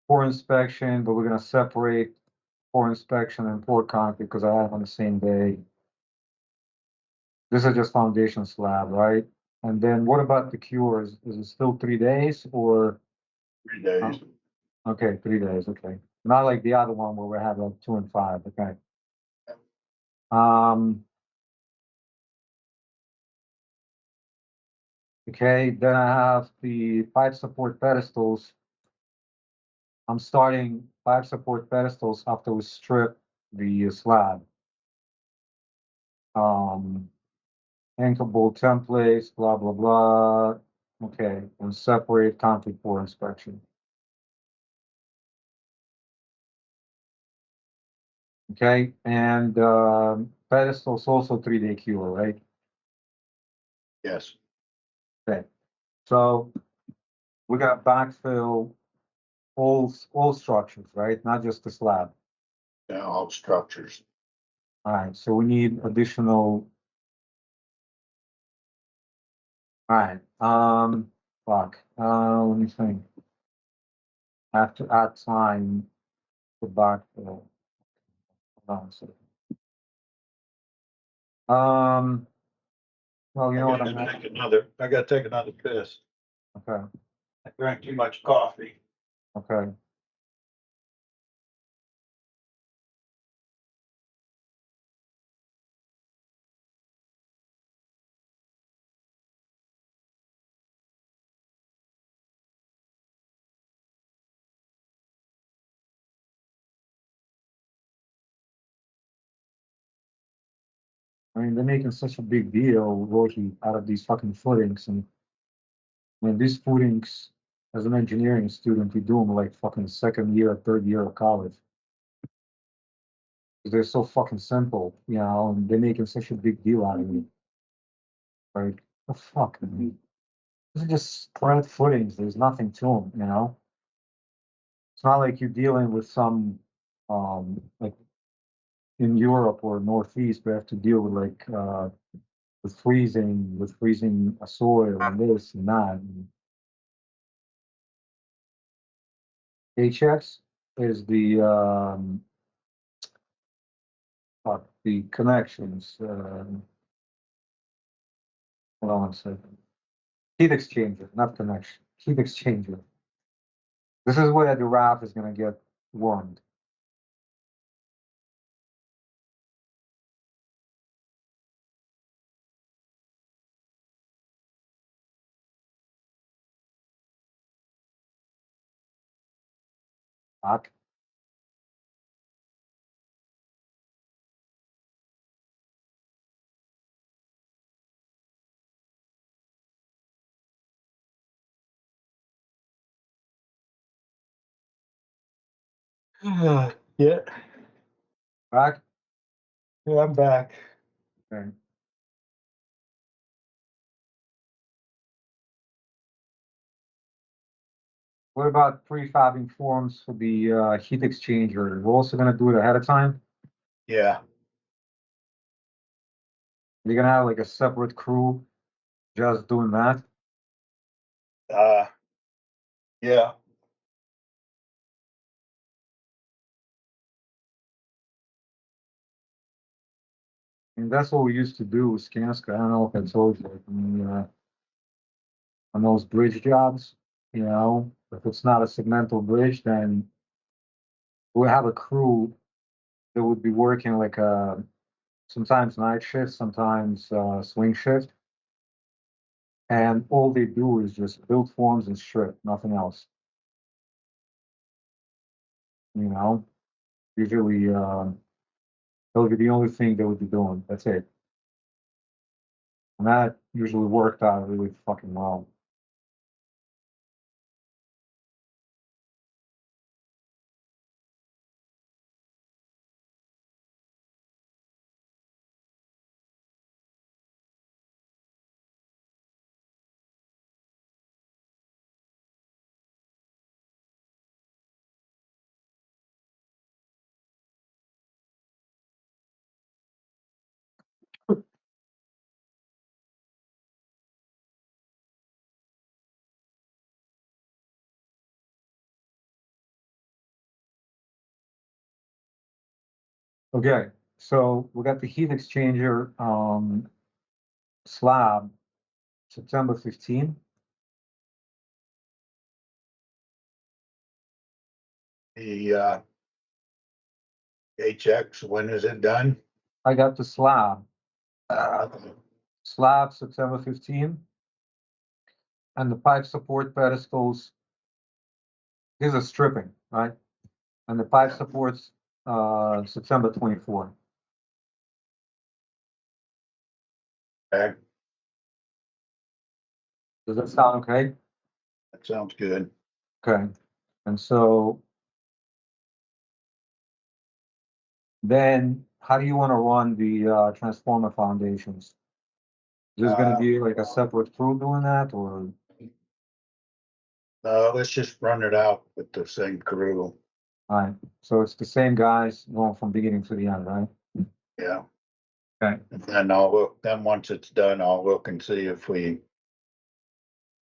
for inspection, but we're gonna separate for inspection and pour concrete because I have on the same day. This is just foundation slab, right? And then what about the cures? Is it still 3 days or, 3 days. oh, okay, 3 days, okay. Not like the other one where we have like 2 and 5, okay. Um, okay, then I have the 5 support pedestals. I'm starting 5 support pedestals after we strip the slab. Um, ankle bolt templates, blah, blah, blah. Okay, and separate concrete pour inspection. Okay, and pedestals also 3-day cure, right? Yes, Okay, so we got backfill all structures, right? Not just the slab. yeah, all structures. All right, so we need additional. All right, fuck. Let me think. I have to add time for backfill. Hold on a second. Um, well, you I know what? gotta I gotta take another piss. Okay, I drank too much coffee. okay. I mean, they're making such a big deal, Roshi, out of these fucking footings, and I mean, these footings, as an engineering student, you do them like fucking second year, third year of college. 'Cause they're so fucking simple, and they're making such a big deal out of it. Like, the fuck, man. These are just spread footings. There's nothing to them. It's not like you're dealing with some, like in Europe or Northeast, we have to deal with like, with freezing a soil and this and that. And HX is the connections. Hold on a second. Heat exchanger, not connection. Heat exchanger. This is where the raft is going to get warmed. Back. Yeah, Back. yeah, I'm back. Okay. What about prefabbing forms for the heat exchanger? We're also going to do it ahead of time. Yeah, You're going to have like a separate crew just doing that. uh, yeah, And that's what we used to do with Skanska. I don't know if I told you. On those bridge jobs, if it's not a segmental bridge, then we'll have a crew that would be working like sometimes night shift, sometimes swing shift. And all they do is just build forms and strip, nothing else. You know, usually that would be the only thing they would be doing. That's it. And that usually worked out really fucking well. Okay, so we got the heat exchanger slab September 15. the HX, when is it done? I got the slab, Uh, slab September 15, and the pipe support pedestals. These are stripping, right? And the pipe supports September 24. okay, Does that sound okay? that sounds good. Okay. And so then how do you want to run the transformer foundations? There's going to Uh, be like a separate crew doing that, or let's just run it out with the same crew. right? So it's the same guys going from beginning to the end, right? Yeah, Okay. and then I'll look, then once it's done, I'll look and see if we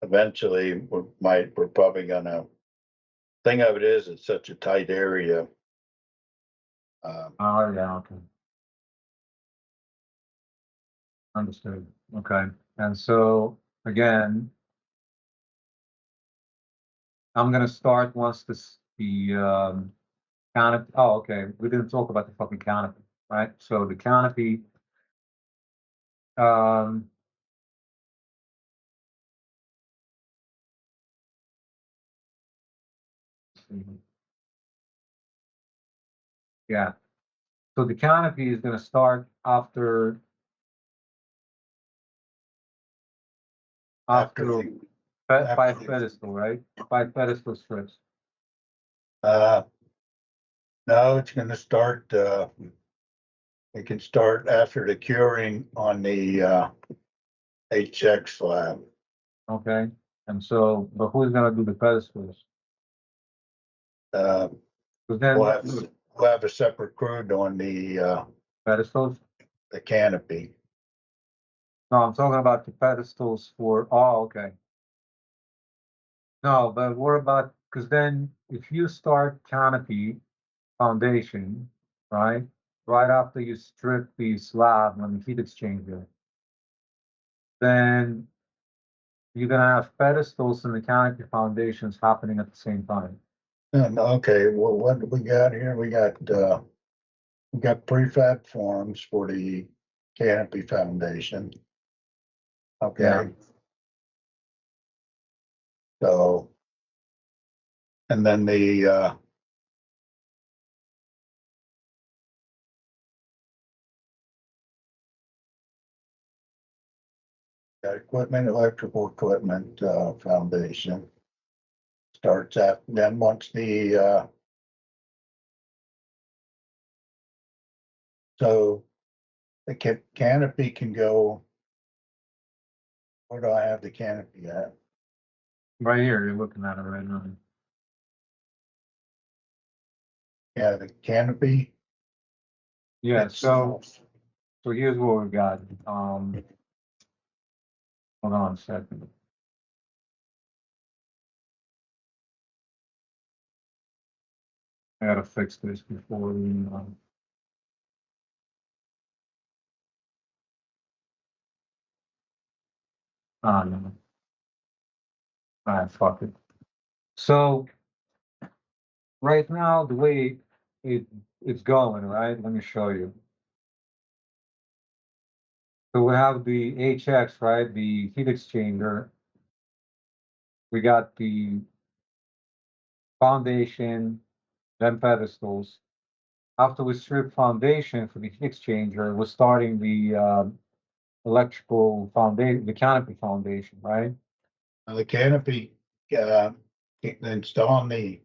eventually, we're probably gonna, thing of it is, it's such a tight area. Uh, Oh yeah, okay. Understood. Okay. And so again, I'm gonna start once the canopy. Oh, okay. We didn't talk about the fucking canopy, right? So the canopy, um, yeah. So the canopy is gonna start After after the, five after the, pedestal, right? Five pedestal strips. uh, no, it's gonna start, it can start after the curing on the, HX slab. Okay. And so, but who's gonna do the pedestals? Uh, Because we'll then have, we'll have a separate crew doing pedestals. the canopy. No, I'm talking about the pedestals for. Oh, okay. No, but what about, because then if you start canopy foundation, right? Right after you strip the slab on the heat exchanger, then you're gonna have pedestals and the canopy foundations happening at the same time. And, okay, well, what do we got here? We got prefab forms for the canopy foundation. Yeah, Okay, so, and then got equipment, electrical equipment, foundation. Starts at, then once so the canopy can go, where do I have the canopy at? right here, you're looking at it right now. Yeah, the canopy Yeah, so itself. so here's what we got. Hold on a second. I gotta fix this before we no. All right, fuck it. So right now, the way it it's going, right? Let me show you. So we have the HX, right? The heat exchanger. We got the foundation, then pedestals. After we strip foundation for the heat exchanger, we're starting the electrical foundation, the canopy foundation, right? Now, the canopy, uh, installing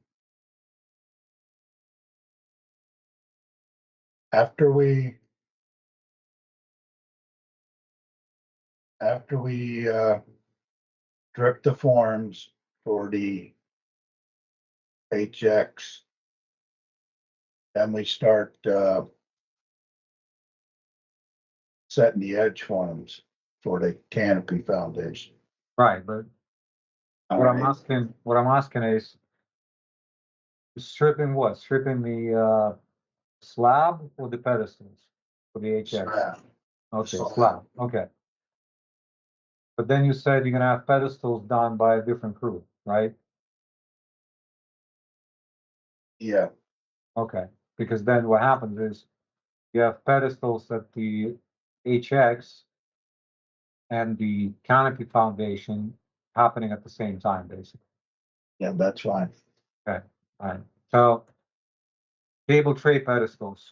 after we, after we, drip the forms for the HX, then we start, setting the edge forms for the canopy foundation. Right. But All right, what I'm asking is stripping what? Stripping the slab or the pedestals for the HX? slab, Okay, slab, slab. Okay. But then you said you're gonna have pedestals done by a different crew, right? yeah, Okay. Because then what happens is you have pedestals at the HX and the canopy foundation happening at the same time, basically. yeah, that's fine. Okay. All right. So cable tray pedestals.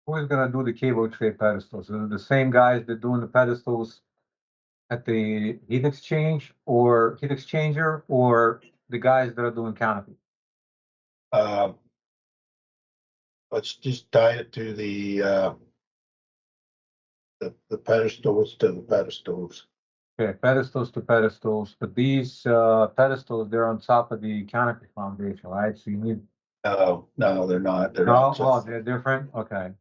Who is gonna do the cable tray pedestals? Is it the same guys that doing the pedestals at the heat exchange or heat exchanger, or the guys that are doing canopy? Uh, let's just tie it to the pedestals to the pedestals. Okay, pedestals to pedestals, but these pedestals, they're on top of the canopy foundation, right? So you need, No, no, they're not. They're no, not. oh, they're different? Okay,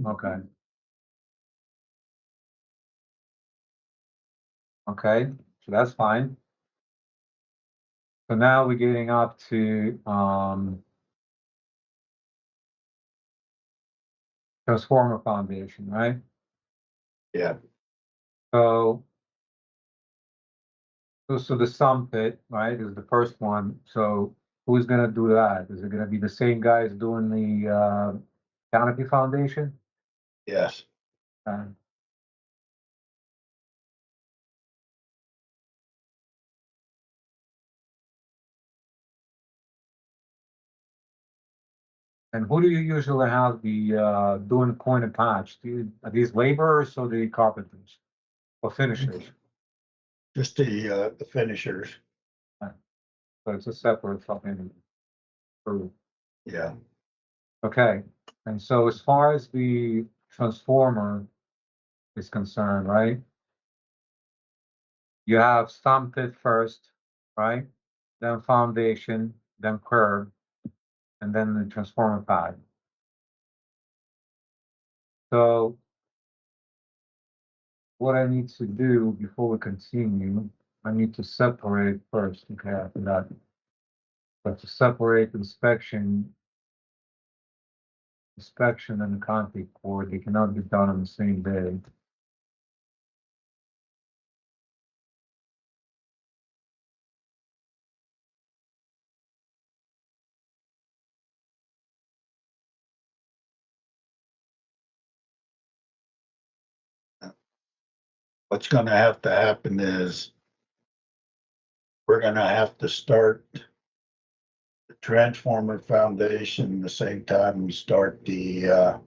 okay, okay, so that's fine. So now we're getting up to transformer foundation, right? Yeah, So, so the sump pit, right, is the first one. So who's gonna do that? Is it gonna be the same guys doing the canopy foundation? yes. Uh, and who do you usually have the doing point and patch? Are these laborers or the carpenters or finishers? Just the finishers. Uh, So it's a separate fucking group. Yeah, Okay. And so as far as the transformer is concerned, right? You have stump pit first, right? Then foundation, then curb, and then the transformer pad. So what I need to do before we continue, I need to separate first. Okay, after that. But to separate inspection and the concrete pour, they cannot be done on the same day. what's gonna have to happen is we're gonna have to start the transformer foundation the same time we start the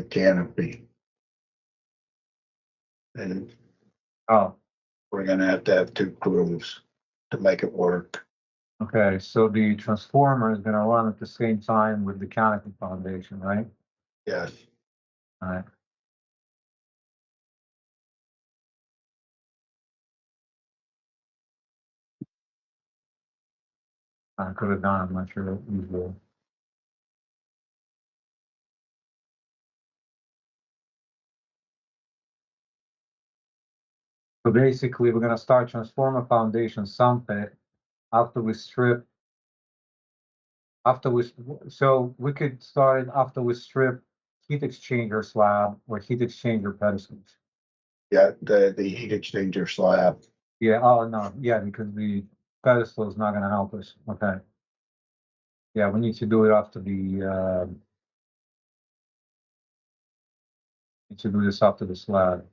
canopy. And Oh, we're gonna have to have two crews to make it work. okay. So the transformer is gonna run at the same time with the canopy foundation, right? Yes, All right. I could have done. I'm not sure what you will. So basically, we're gonna start transformer foundation something after we strip. After we, so we could start it after we strip heat exchanger slab or heat exchanger pedestals. yeah, the heat exchanger slab. Yeah. Oh no. Yeah, because the pedestal is not gonna help us. Okay. Yeah, we need to do it after the. Need to do this after the slab.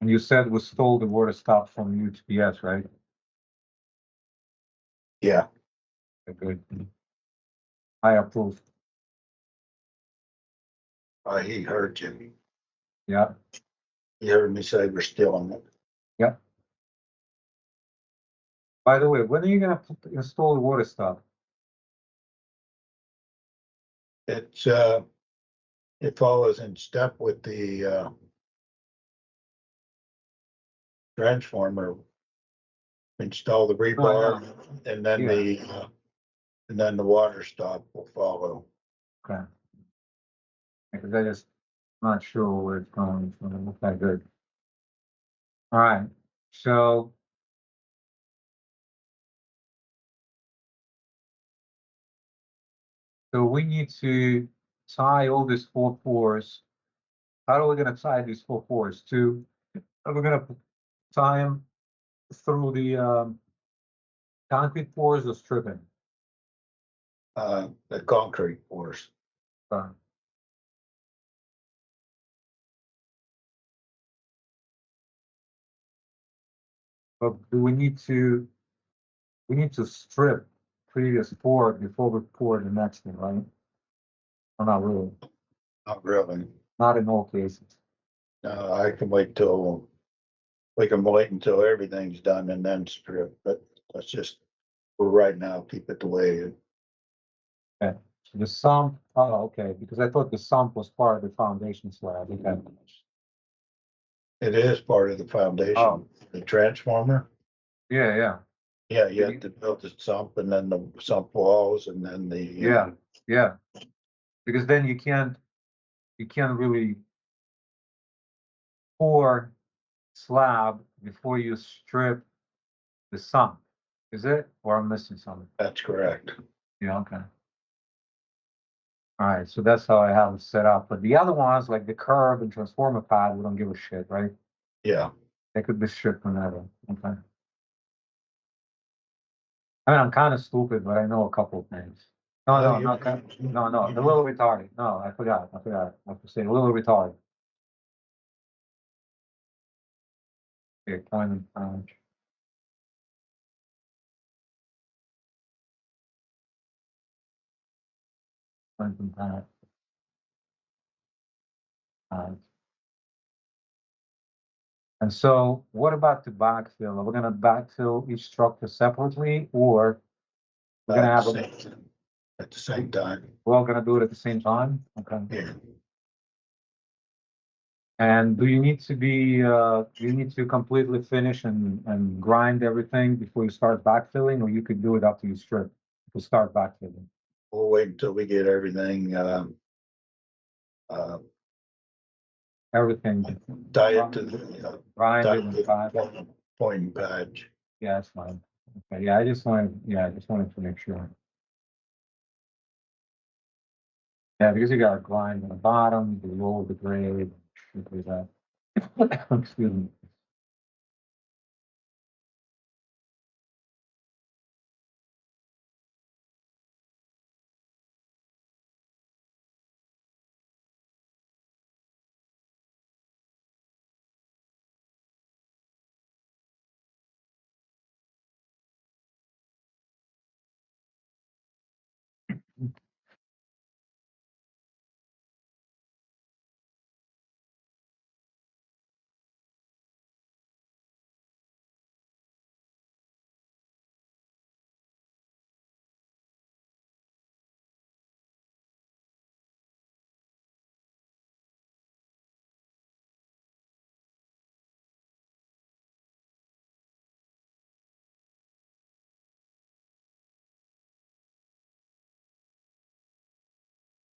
And you said we stole the water stop from UPS, right? Yeah, Okay, good. I approve. he heard you. Yeah. He heard me say we're stealing it. Yeah. By the way, when are you gonna install the water stop? It's it follows in step with the transformer. Install the No, I rebar, know. and then Yeah. the water stop will follow. Okay. Because I just not sure where it's going. So okay, good. All right. So we need to tie all these four pores. How are we gonna tie these four pores? Are we gonna tie them through the concrete pores or stripping? The concrete force. Uh, but do we need to strip previous pour before we pour the next one, right? Or not really. Not really. Not in all cases. I can wait till, we can wait until everything's done and then strip, but let's just, for right now, keep it the way it. Okay. So the sump, oh, okay, because I thought the sump was part of the foundation slab. Okay. It is part of the Oh, foundation, the transformer. yeah, yeah, Yeah, you have to build the sump and then the sump walls and then the, yeah, yeah. Because then you can't really. pour slab before you strip the sump. Is it? Or I'm missing something? That's correct. Yeah, okay. All right, so that's how I have it set up. But the other ones, like the curb and transformer pad, we don't give a shit, right? Yeah. They could be stripped whenever. Okay. I mean, I'm kind of stupid, but I know a couple of things. No, Well, no, no, no, no. The little retarded. No, I forgot. I forgot. I have to say, the little retarded. Okay, point and point and pad. And so, what about the backfill? Are we going to backfill each structure separately, or we're going to At the have same, them? at the same time. We're all going to do it at the same time? Okay. Yeah. And do you need to be, do you need to completely finish and grind everything before you start backfilling, or you could do it after you strip to start backfilling? We'll wait until we get everything, uh, Everything. tie it to the, Grind tie it it and to pat. the pointing patch. Yeah, that's fine. Okay, yeah, I just wanted to make sure. Yeah, because you got a grind on the bottom, you roll the grade, shit like that. Excuse me.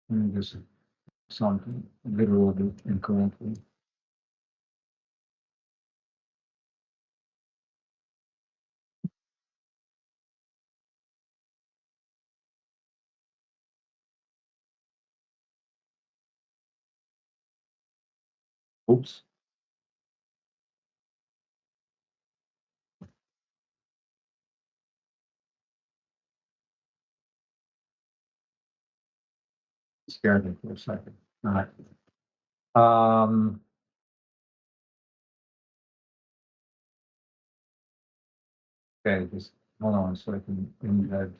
Let me just something literally incorrectly. Oops. Scared me for a second. All right. Um, okay, just hold on so I can embed.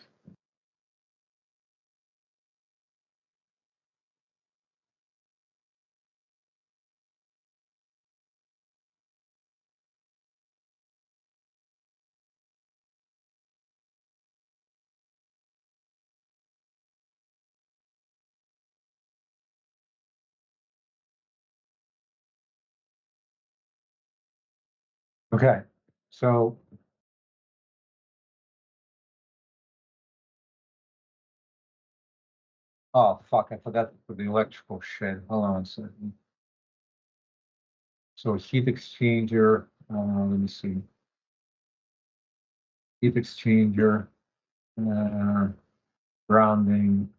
Okay, so oh fuck, I forgot to put the electrical shit. Hold on a second. So heat exchanger, let me see. Heat exchanger, uh, grounding.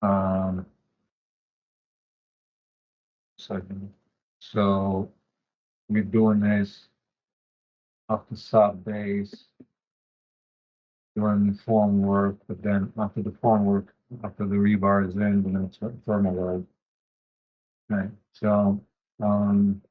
Um, second. So we're doing this up to sub base doing form work, but then after the form work, after the rebar is in, we're gonna thermal load. Okay, so um,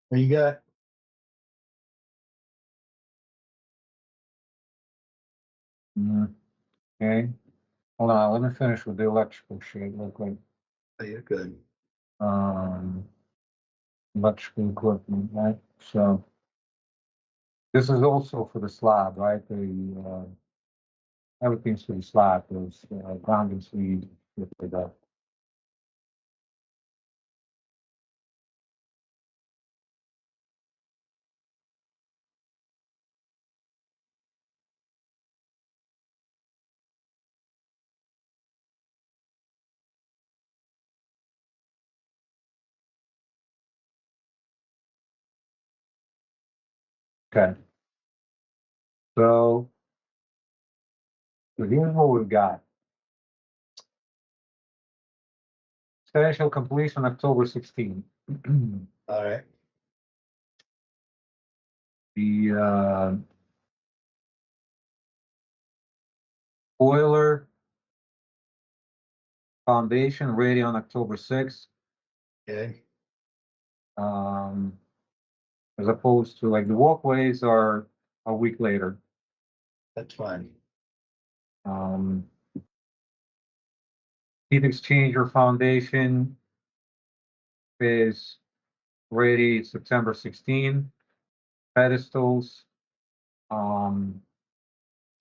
What you got? Okay, hold on, let me finish with the electrical shit real quick. Oh, you're good. Um, electrical equipment, right? So this is also for the slab, right? Everything's for the slab, there's grounding sleeve, stuff like that. Okay, so here's what we've got. Substantial completion October 16. All right. The boiler foundation ready on October 6th, Okay, um, as opposed to like the walkways are a week later. that's fine. Um, heat exchanger foundation is ready September 16. Pedestals, um,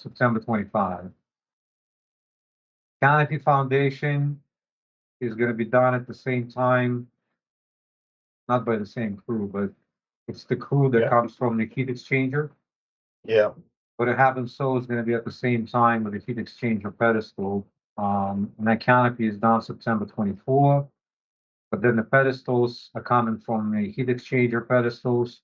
September 25. Canopy foundation is going to be done at the same time, not by the same crew, but it's the crew that Yeah. comes from the heat exchanger. Yeah, But it happens so is going to be at the same time with the heat exchanger pedestal. And that canopy is done September 24. But then the pedestals are coming from the heat exchanger pedestals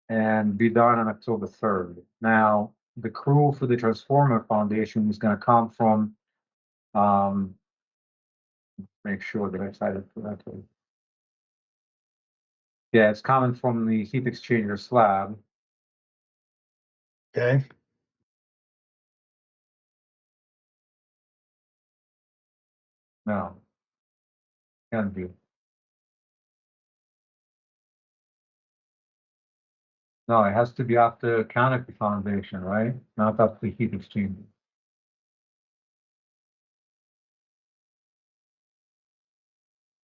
and be done on October 3rd. Now, the crew for the transformer foundation is going to come from, um, make sure that I cited it correctly. Yeah, it's coming from the heat exchanger slab. okay, No, can't be. No, it has to be after canopy foundation, right? Not after heat exchanger.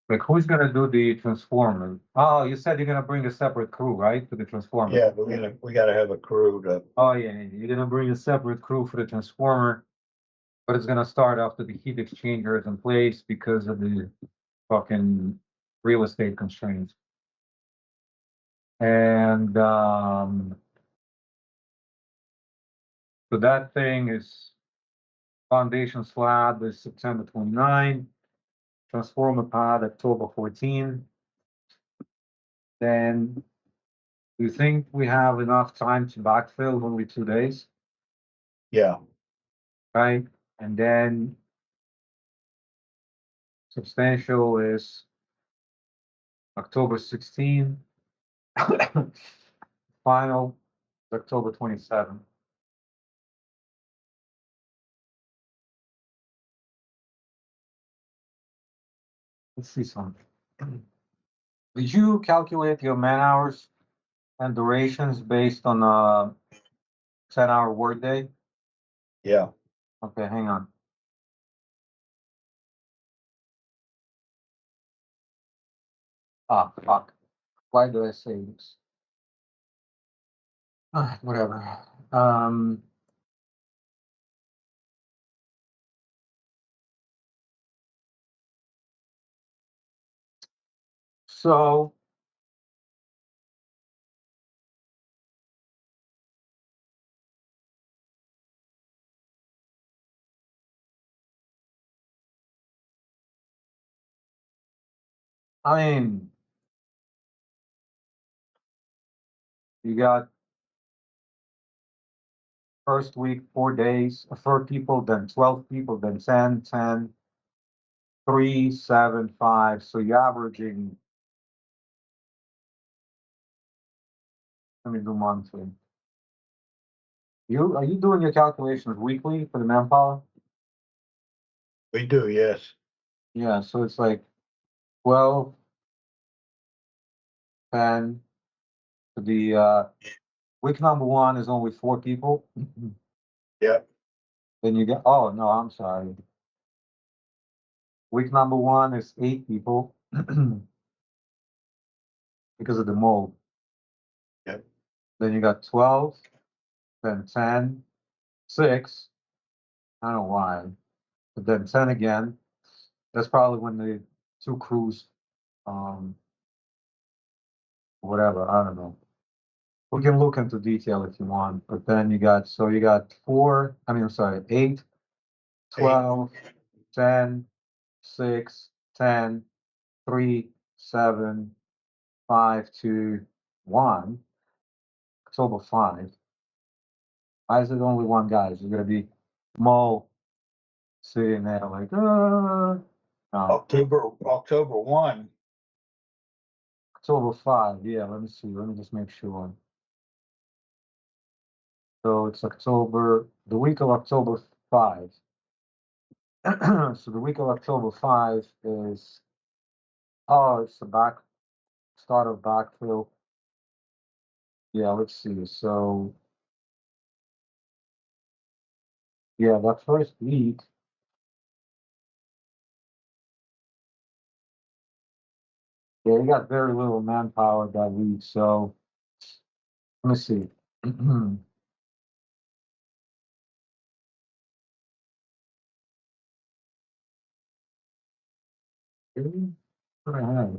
Like, who's gonna do the transformer? Oh, you said you're gonna bring a separate crew, right, for the transformer? yeah, we gotta have a crew to, Oh, yeah, you're gonna bring a separate crew for the transformer, but it's gonna start after the heat exchanger is in place because of the fucking real estate constraints. And, so that thing is foundation slab is September 29, transformer pod October 14. Then, do you think we have enough time to backfill only 2 days, yeah, right? And then substantial is October 16. Final is October 27. Let's see something. Did you calculate your man hours and durations based on a 10-hour workday? yeah. Okay, hang on. Ah, fuck. Why do I say this? Ah, whatever. So I mean, you got first week 4 days, 4 people, then 12 people, then 10, 10, 3, 7, 5. So you're averaging. Let me do monthly. Are you doing your calculations weekly for the manpower? We do, yes. Yeah, so it's like 12, 10. The week number one is only 4 people. Yep. Then you get, oh no, I'm sorry. Week number one is 8 people because of the mold. Yep. Then you got 12, then 10, 6. I don't know why, but then 10 again. That's probably when the two crews, um, whatever, I don't know. We can look into detail if you want, but then you got four, I mean, I'm sorry, 8, Eight. 12, 10, 6, 10, 3, 7, 5, 2, 1, October 5. Why is it only one guy? Is it gonna be Mo sitting there like, no, October 1. October 5, yeah, let me see, let me just make sure. So it's October, the week of October 5. So the week of October 5 is, oh, it's the start of backfill. Yeah, let's see. So yeah, that first week, yeah, you got very little manpower that week. So let me see. Really? What I have?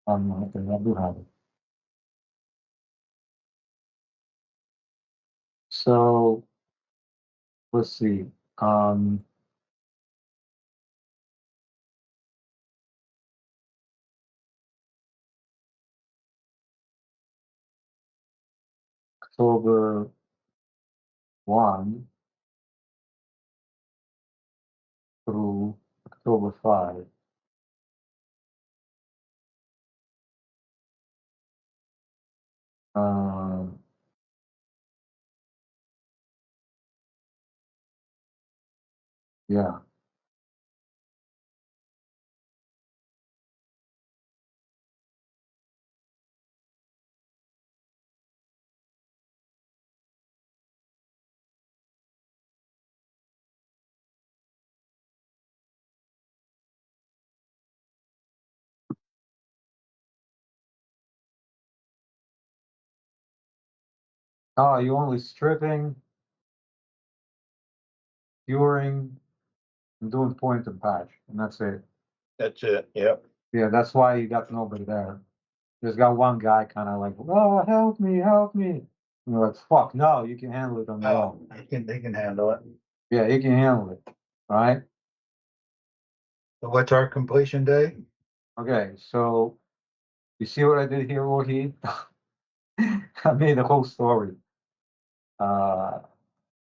Okay, I do have it. So let's see. Um, October 1 through October 5. Um, yeah. Oh, you only stripping, curing, and doing point and patch, and that's it. That's it. Yep. Yeah, that's why you got nobody there. There's got one guy kind of like, oh, help me, help me. And you're like, fuck, no, you can handle it on your Oh, own. they can handle it. Yeah, you can handle it. All right. So what's our completion date? Okay, so you see what I did here, Wahid? I made the whole story. Uh,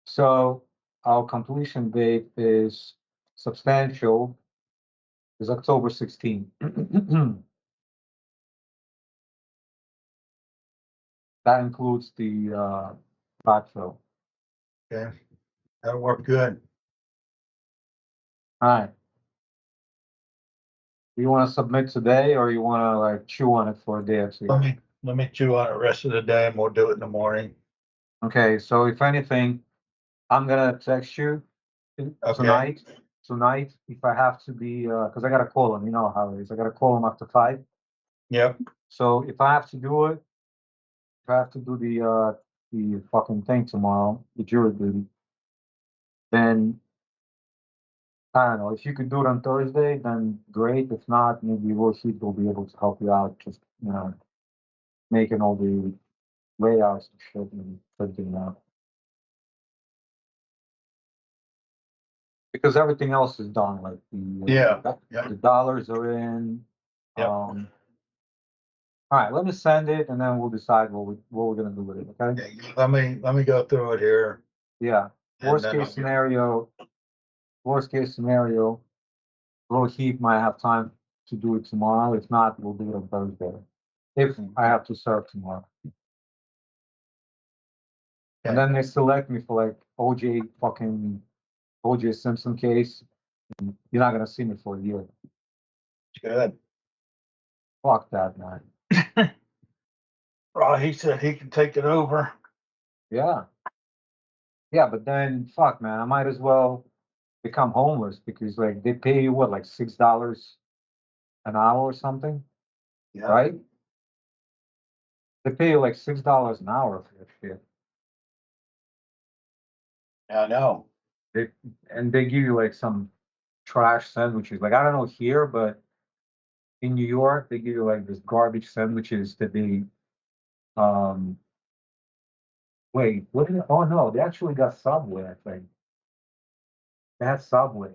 so our completion date is substantial, is October 16th. That includes the backfill. Okay. That'll work good. All right. You want to submit today or you want to like chew on it for a day or two? Let me chew on it the rest of the day and we'll do it in the morning. Okay, so if anything, I'm gonna text you Okay. tonight. Tonight, if I have to be, because I gotta call him. You know how it is. I gotta call him after 5. Yep. So if I have to do it, if I have to do the fucking thing tomorrow, the jury duty, then I don't know. If you could do it on Thursday, then great. If not, maybe Rohit will be able to help you out. Just making all the layouts and shit and printing out. Because everything else is done, like Yeah. Yeah. the dollars are in. Yep. All right, let me send it, and then we'll decide what we're gonna do with it. Okay? Okay. Let me go through it here Yeah. and Worst then case scenario. Worst case scenario. Rohit might have time to do it tomorrow. If not, we'll do it on Thursday. If I have to serve tomorrow, and okay. then they select me for like OJ Simpson case. You're not gonna see me for a year. Good. Fuck that, man. Well, he said he can take it over. Yeah, yeah, but then fuck, man, I might as well become homeless because like they pay you what, like $6 an hour or something, Yeah, right? They pay you like $6 an hour for that shit. I know. They, and they give you like some trash sandwiches. Like I don't know here, but in New York, they give you like this garbage sandwiches that they um wait, what did it, oh no, they actually got Subway, I think. They had Subway.